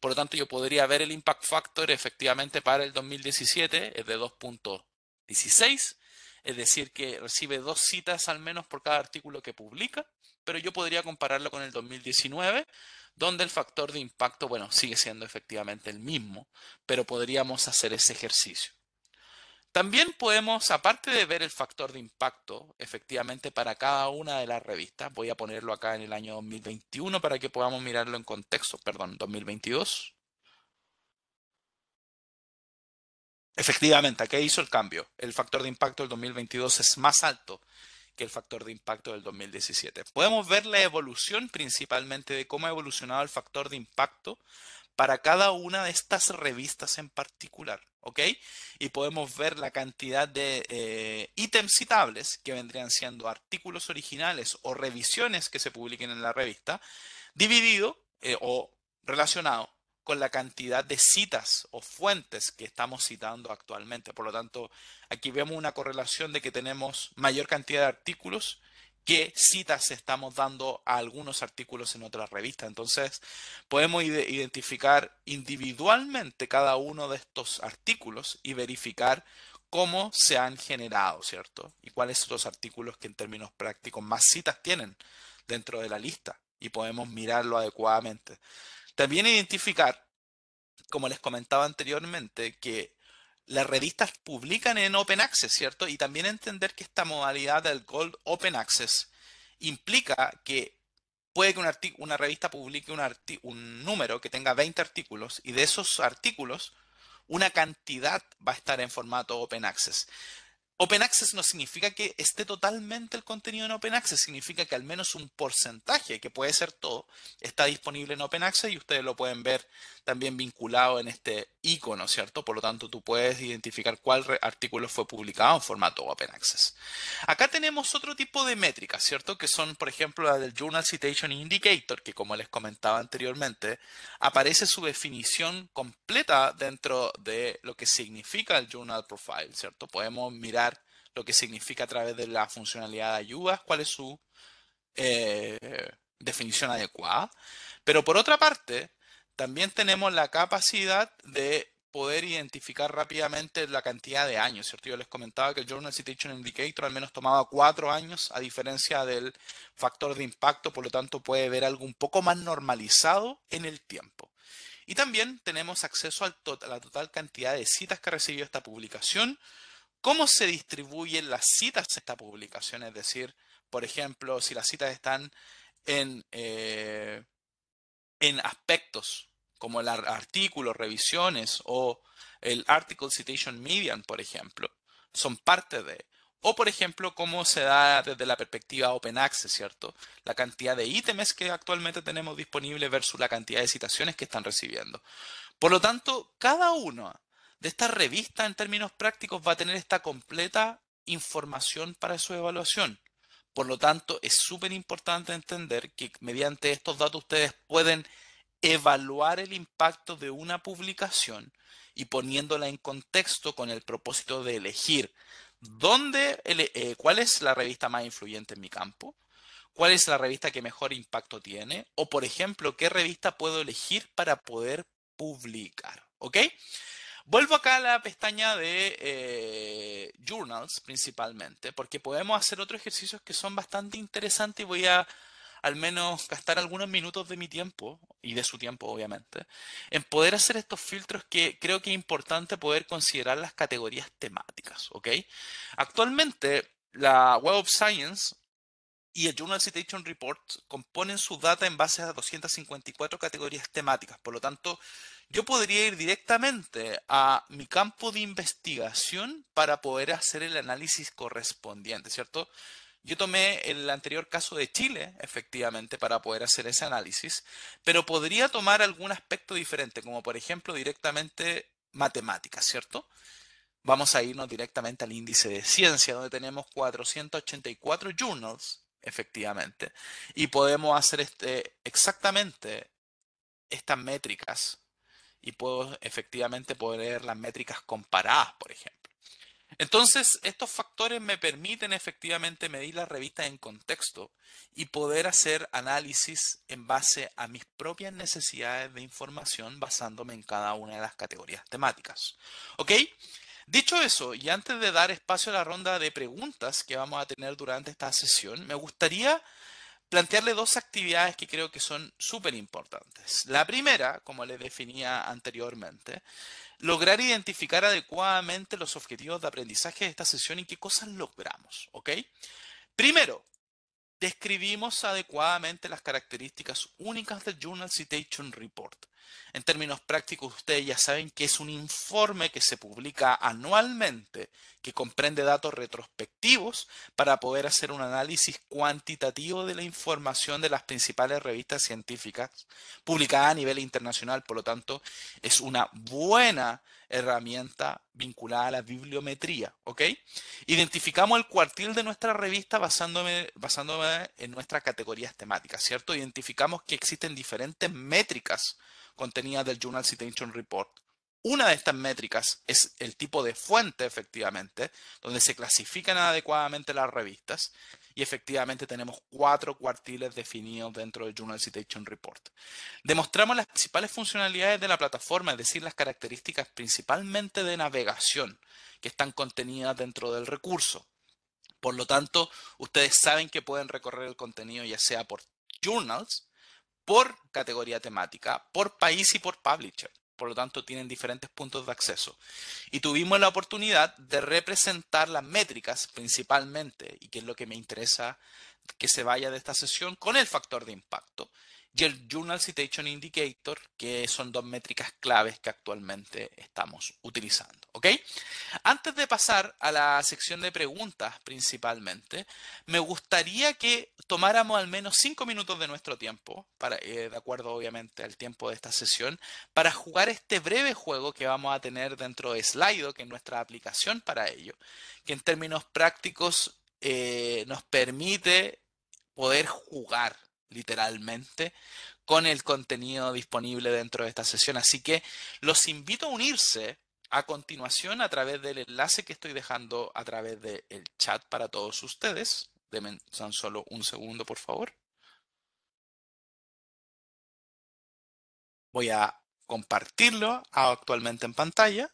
A: Por lo tanto, yo podría ver el impact factor efectivamente para el 2017, es de 2.16, es decir, que recibe 2 citas al menos por cada artículo que publica, pero yo podría compararlo con el 2019, donde el factor de impacto, bueno, sigue siendo efectivamente el mismo, pero podríamos hacer ese ejercicio. También podemos, aparte de ver el factor de impacto, efectivamente para cada una de las revistas, voy a ponerlo acá en el año 2021 para que podamos mirarlo en contexto, perdón, 2022. Efectivamente, aquí hizo el cambio. El factor de impacto del 2022 es más alto que el factor de impacto del 2017. Podemos ver la evolución principalmente de cómo ha evolucionado el factor de impacto para cada una de estas revistas en particular, ¿ok? Y podemos ver la cantidad de ítems citables que vendrían siendo artículos originales o revisiones que se publiquen en la revista, dividido o relacionado con la cantidad de citas o fuentes que estamos citando actualmente. Por lo tanto, aquí vemos una correlación de que tenemos mayor cantidad de artículos que citas estamos dando a algunos artículos en otras revistas. Entonces, podemos identificar individualmente cada uno de estos artículos y verificar cómo se han generado, ¿cierto? Y cuáles son los artículos que en términos prácticos más citas tienen dentro de la lista y podemos mirarlo adecuadamente. También identificar, como les comentaba anteriormente, que las revistas publican en Open Access, ¿cierto? Y también entender que esta modalidad del Gold Open Access implica que puede que una revista publique un número que tenga 20 artículos y de esos artículos una cantidad va a estar en formato Open Access. Open Access no significa que esté totalmente el contenido en Open Access, significa que al menos un porcentaje, que puede ser todo, está disponible en Open Access y ustedes lo pueden ver también vinculado en este icono, ¿cierto? Por lo tanto, tú puedes identificar cuál artículo fue publicado en formato Open Access. Acá tenemos otro tipo de métricas, ¿cierto? Que son, por ejemplo, la del Journal Citation Indicator, que como les comentaba anteriormente, aparece su definición completa dentro de lo que significa el Journal Profile, ¿cierto? Podemos mirar lo que significa a través de la funcionalidad de ayudas, cuál es su eh, definición adecuada. Pero por otra parte, también tenemos la capacidad de poder identificar rápidamente la cantidad de años, ¿cierto? Yo les comentaba que el Journal Citation Indicator al menos tomaba 4 años, a diferencia del factor de impacto, por lo tanto puede ver algo un poco más normalizado en el tiempo. Y también tenemos acceso a la total cantidad de citas que recibió esta publicación, cómo se distribuyen las citas de esta publicación, es decir, por ejemplo, si las citas están en, eh, en aspectos como el artículo, revisiones o el Article Citation Median, por ejemplo, son parte de. O, por ejemplo, cómo se da desde la perspectiva Open Access, ¿cierto? La cantidad de ítems que actualmente tenemos disponibles versus la cantidad de citaciones que están recibiendo. Por lo tanto, cada una de estas revistas en términos prácticos va a tener esta completa información para su evaluación. Por lo tanto, es súper importante entender que mediante estos datos ustedes pueden evaluar el impacto de una publicación y poniéndola en contexto con el propósito de elegir cuál es la revista más influyente en mi campo, cuál es la revista que mejor impacto tiene o, por ejemplo, qué revista puedo elegir para poder publicar. ¿Ok? Vuelvo acá a la pestaña de Journals principalmente, porque podemos hacer otros ejercicios que son bastante interesantes y voy a al menos gastar algunos minutos de mi tiempo y de su tiempo, obviamente, en poder hacer estos filtros que creo que es importante poder considerar las categorías temáticas, ¿ok? Actualmente, la Web of Science y el Journal Citation Report componen su data en base a 254 categorías temáticas. Por lo tanto, yo podría ir directamente a mi campo de investigación para poder hacer el análisis correspondiente, ¿cierto? Yo tomé el anterior caso de Chile, efectivamente, para poder hacer ese análisis, pero podría tomar algún aspecto diferente, como por ejemplo directamente matemáticas, ¿cierto? Vamos a irnos directamente al índice de ciencia, donde tenemos 484 journals, efectivamente, y podemos hacer exactamente estas métricas y puedo efectivamente poner las métricas comparadas, por ejemplo. Entonces, estos factores me permiten efectivamente medir las revistas en contexto y poder hacer análisis en base a mis propias necesidades de información basándome en cada una de las categorías temáticas. ¿Ok? Dicho eso, y antes de dar espacio a la ronda de preguntas que vamos a tener durante esta sesión, me gustaría plantearle dos actividades que creo que son súper importantes. La primera, como les definía anteriormente, lograr identificar adecuadamente los objetivos de aprendizaje de esta sesión y qué cosas logramos, ¿ok? Primero, describimos adecuadamente las características únicas del Journal Citation Report. En términos prácticos, ustedes ya saben que es un informe que se publica anualmente, que comprende datos retrospectivos para poder hacer un análisis cuantitativo de la información de las principales revistas científicas publicadas a nivel internacional. Por lo tanto, es una buena herramienta vinculada a la bibliometría, ¿ok? Identificamos el cuartil de nuestra revista basándome en nuestras categorías temáticas, ¿cierto? Identificamos que existen diferentes métricas contenidas del Journal Citation Report. Una de estas métricas es el tipo de fuente, efectivamente, donde se clasifican adecuadamente las revistas. Y efectivamente tenemos 4 cuartiles definidos dentro del Journal Citation Report. Demostramos las principales funcionalidades de la plataforma, es decir, las características principalmente de navegación que están contenidas dentro del recurso. Por lo tanto, ustedes saben que pueden recorrer el contenido ya sea por journals, por categoría temática, por país y por publisher. Por lo tanto, tienen diferentes puntos de acceso. Y tuvimos la oportunidad de representar las métricas principalmente, y que es lo que me interesa que se vaya de esta sesión, con el factor de impacto. y el Journal Citation Indicator, que son dos métricas claves que actualmente estamos utilizando. ¿Ok? Antes de pasar a la sección de preguntas principalmente, me gustaría que tomáramos al menos 5 minutos de nuestro tiempo, de acuerdo obviamente al tiempo de esta sesión, para jugar este breve juego que vamos a tener dentro de Slido, que es nuestra aplicación para ello, que en términos prácticos nos permite poder jugar literalmente con el contenido disponible dentro de esta sesión. Así que los invito a unirse a continuación a través del enlace que estoy dejando a través del chat para todos ustedes. Denme tan solo un segundo, por favor. Voy a compartirlo actualmente en pantalla.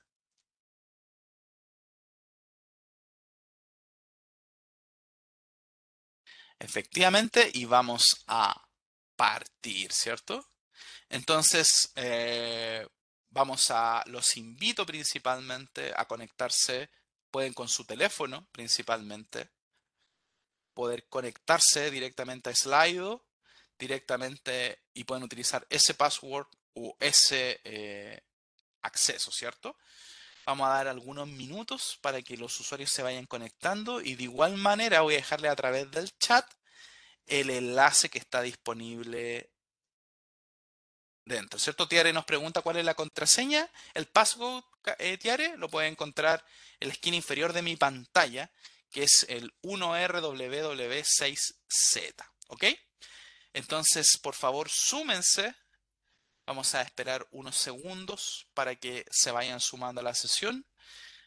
A: Efectivamente, y vamos a partir, ¿cierto? Entonces, los invito principalmente a conectarse, pueden con su teléfono principalmente, poder conectarse directamente a Slido, directamente y pueden utilizar ese password o ese acceso, ¿cierto? Vamos a dar algunos minutos para que los usuarios se vayan conectando y de igual manera voy a dejarle a través del chat el enlace que está disponible dentro, ¿cierto? Tiare nos pregunta cuál es la contraseña. El password, Tiare, lo puede encontrar en la esquina inferior de mi pantalla, que es el 1RWW6Z, ¿ok? Entonces, por favor, súmense. Vamos a esperar unos segundos para que se vayan sumando a la sesión.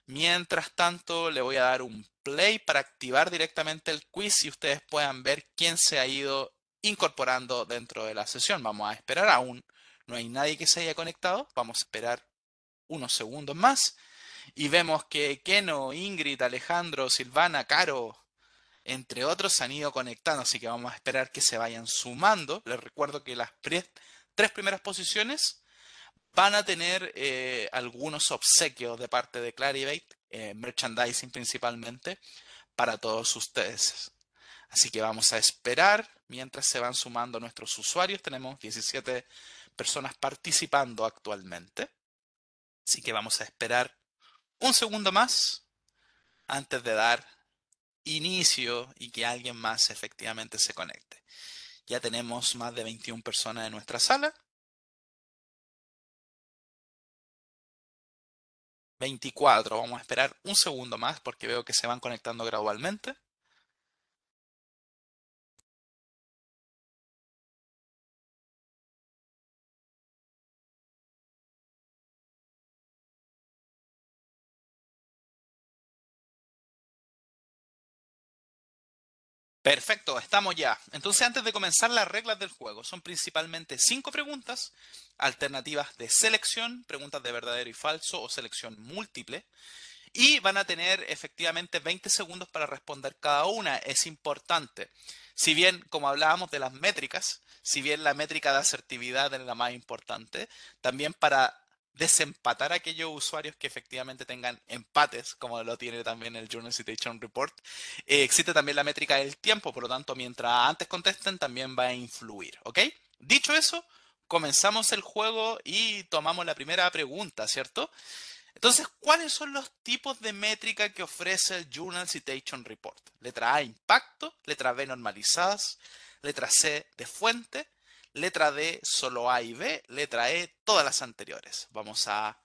A: Mientras tanto, le voy a dar un play para activar directamente el quiz y ustedes puedan ver quién se ha ido incorporando dentro de la sesión. Vamos a esperar aún. No hay nadie que se haya conectado. Vamos a esperar unos segundos más. Y vemos que Keno, Ingrid, Alejandro, Silvana, Caro, entre otros, se han ido conectando. Así que vamos a esperar que se vayan sumando. Les recuerdo que las tres primeras posiciones van a tener algunos obsequios de parte de Clarivate, merchandising principalmente, para todos ustedes. Así que vamos a esperar mientras se van sumando nuestros usuarios. Tenemos 17 personas participando actualmente. Así que vamos a esperar un segundo más antes de dar inicio y que alguien más efectivamente se conecte. Ya tenemos más de 21 personas en nuestra sala. 24. Vamos a esperar un segundo más porque veo que se van conectando gradualmente. Perfecto, estamos ya. Entonces, antes de comenzar, las reglas del juego son principalmente 5 preguntas, alternativas de selección, preguntas de verdadero y falso o selección múltiple, y van a tener efectivamente 20 segundos para responder cada una. Es importante. Si bien, como hablábamos de las métricas, si bien la métrica de asertividad es la más importante, también para desempatar a aquellos usuarios que efectivamente tengan empates, como lo tiene también el Journal Citation Report, existe también la métrica del tiempo, por lo tanto, mientras antes contesten, también va a influir, ¿ok? Dicho eso, comenzamos el juego y tomamos la primera pregunta, ¿cierto? Entonces, ¿cuáles son los tipos de métrica que ofrece el Journal Citation Report? Letra A, impacto. Letra B, normalizadas. Letra C, de fuente. Letra D, solo A y B. Letra E, todas las anteriores. Vamos a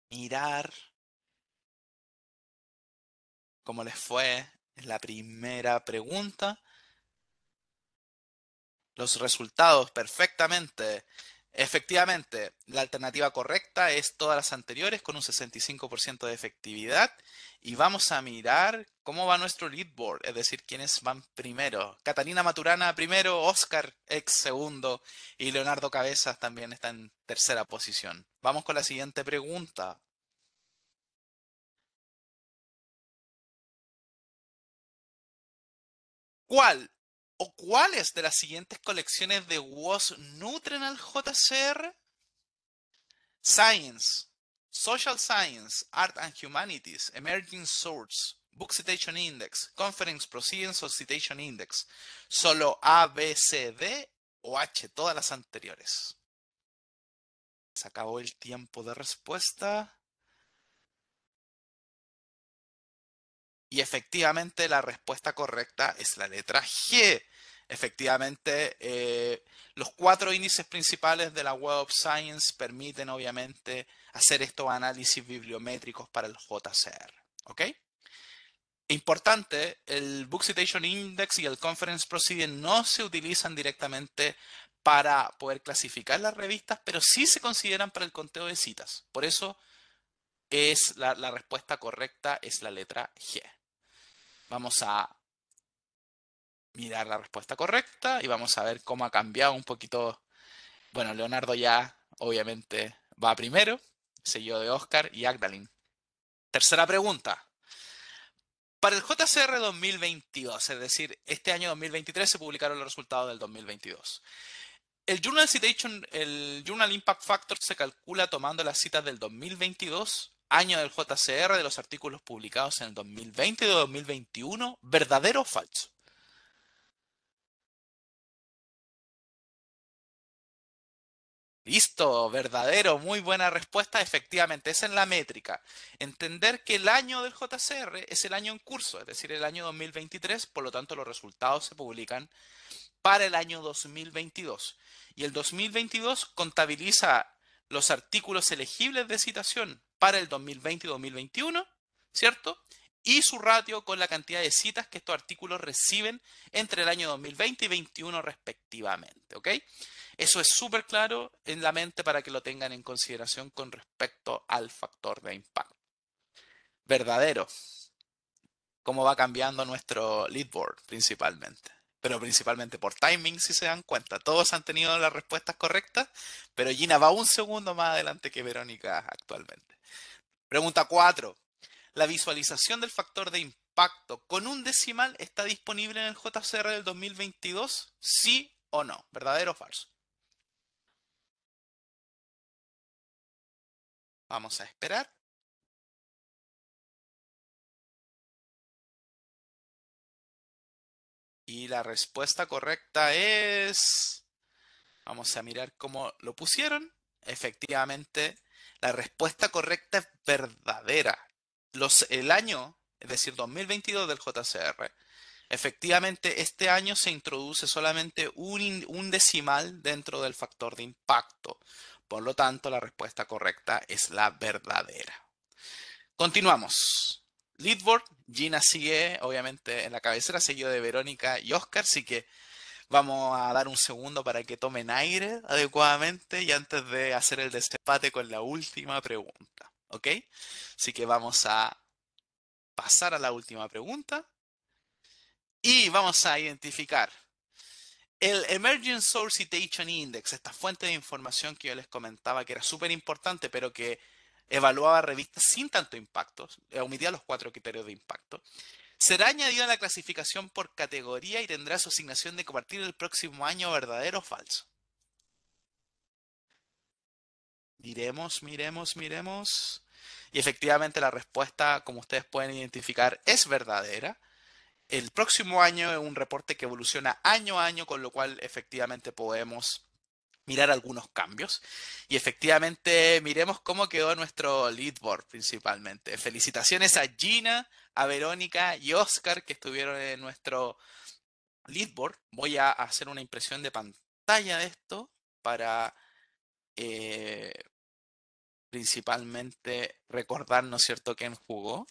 A: mirar cómo les fue en la primera pregunta. Los resultados perfectamente. Efectivamente, la alternativa correcta es todas las anteriores con un 65% de efectividad. Y vamos a mirar cómo va nuestro leaderboard, es decir, quiénes van primero. Catalina Maturana primero, Oscar ex segundo y Leonardo Cabezas también está en tercera posición. Vamos con la siguiente pregunta. ¿Cuál o cuáles de las siguientes colecciones de WOS nutren al JCR? Science, Social Science, Art and Humanities, Emerging Source, Book Citation Index, Conference Proceedings of Citation Index. Solo A, B, C, D o H, todas las anteriores. Se acabó el tiempo de respuesta. Y efectivamente la respuesta correcta es la letra G. Efectivamente, los 4 índices principales de la Web of Science permiten obviamente hacer estos análisis bibliométricos para el JCR. ¿Ok? Importante, el Book Citation Index y el Conference Proceeding no se utilizan directamente para poder clasificar las revistas, pero sí se consideran para el conteo de citas. Por eso es la respuesta correcta es la letra G. Vamos a mirar la respuesta correcta y vamos a ver cómo ha cambiado un poquito. Bueno, Leonardo ya obviamente va primero, seguido de Oscar y Agdalin. Tercera pregunta. Para el JCR 2022, es decir, este año 2023 se publicaron los resultados del 2022. El Journal Impact Factor se calcula tomando las citas del 2022, año del JCR de los artículos publicados en el 2020 y 2021, ¿verdadero o falso? Listo, verdadero, muy buena respuesta. Efectivamente, esa es la métrica. Entender que el año del JCR es el año en curso, es decir, el año 2023, por lo tanto los resultados se publican para el año 2022. Y el 2022 contabiliza los artículos elegibles de citación para el 2020 y 2021, ¿cierto? Y su ratio con la cantidad de citas que estos artículos reciben entre el año 2020 y 2021 respectivamente, ¿ok? Eso es súper claro en la mente para que lo tengan en consideración con respecto al factor de impacto. Verdadero, cómo va cambiando nuestro leadboard principalmente. Pero principalmente por timing, si se dan cuenta. Todos han tenido las respuestas correctas, pero Gina va un segundo más adelante que Verónica actualmente. Pregunta 4. ¿La visualización del factor de impacto con un decimal está disponible en el JCR del 2022? ¿Sí o no? ¿Verdadero o falso? Vamos a esperar. Y la respuesta correcta es... Vamos a mirar cómo lo pusieron. Efectivamente, la respuesta correcta es verdadera. El año, es decir, 2022 del JCR, efectivamente este año se introduce solamente un decimal dentro del factor de impacto. Por lo tanto, la respuesta correcta es la verdadera. Continuamos. Leadboard, Gina sigue obviamente en la cabecera, seguido de Verónica y Oscar, así que vamos a dar un segundo para que tomen aire adecuadamente y antes de hacer el desempate con la última pregunta, ¿ok? Así que vamos a pasar a la última pregunta y vamos a identificar el Emerging Source Citation Index, esta fuente de información que yo les comentaba que era súper importante, pero que evaluaba revistas sin tanto impacto, omitía los 4 criterios de impacto. Será añadida a la clasificación por categoría y tendrá su asignación de compartir el próximo año, ¿verdadero o falso? Miremos, miremos, miremos. Y efectivamente la respuesta, como ustedes pueden identificar, es verdadera. El próximo año es un reporte que evoluciona año a año, con lo cual efectivamente podemos mirar algunos cambios. Y efectivamente miremos cómo quedó nuestro leadboard principalmente. Felicitaciones a Gina, a Verónica y Oscar que estuvieron en nuestro leadboard. Voy a hacer una impresión de pantalla de esto para eh, principalmente recordar, ¿no es cierto?, quién jugó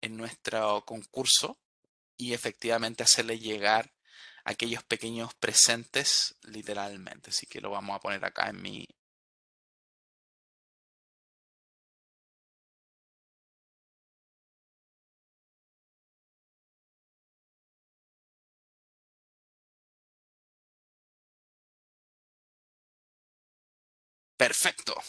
A: en nuestro concurso y efectivamente hacerle llegar aquellos pequeños presentes literalmente. Así que lo vamos a poner acá en mi... Perfecto.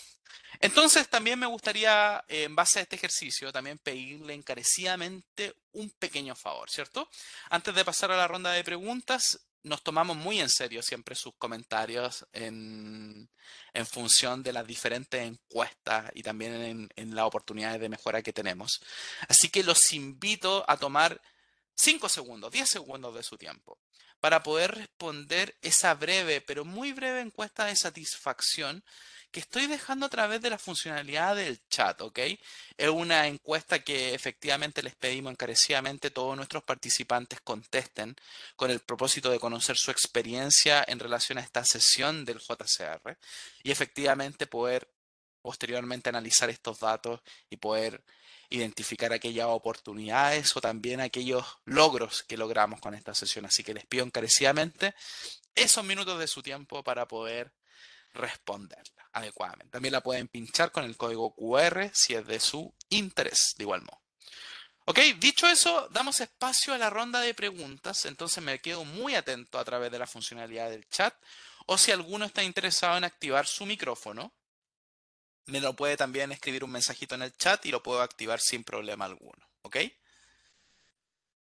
A: Entonces también me gustaría, en base a este ejercicio, también pedirle encarecidamente un pequeño favor, ¿cierto? Antes de pasar a la ronda de preguntas, nos tomamos muy en serio siempre sus comentarios en función de las diferentes encuestas y también en las oportunidades de mejora que tenemos. Así que los invito a tomar 5 segundos, 10 segundos de su tiempo para poder responder esa breve, pero muy breve encuesta de satisfacción que estoy dejando a través de la funcionalidad del chat, ¿ok? Es una encuesta que efectivamente les pedimos encarecidamente todos nuestros participantes contesten con el propósito de conocer su experiencia en relación a esta sesión del JCR y efectivamente poder posteriormente analizar estos datos y poder identificar aquellas oportunidades o también aquellos logros que logramos con esta sesión. Así que les pido encarecidamente esos minutos de su tiempo para poder responderla adecuadamente. También la pueden pinchar con el código QR si es de su interés, de igual modo. Ok, dicho eso, damos espacio a la ronda de preguntas, entonces me quedo muy atento a través de la funcionalidad del chat o si alguno está interesado en activar su micrófono, me lo puede también escribir un mensajito en el chat y lo puedo activar sin problema alguno, ¿ok?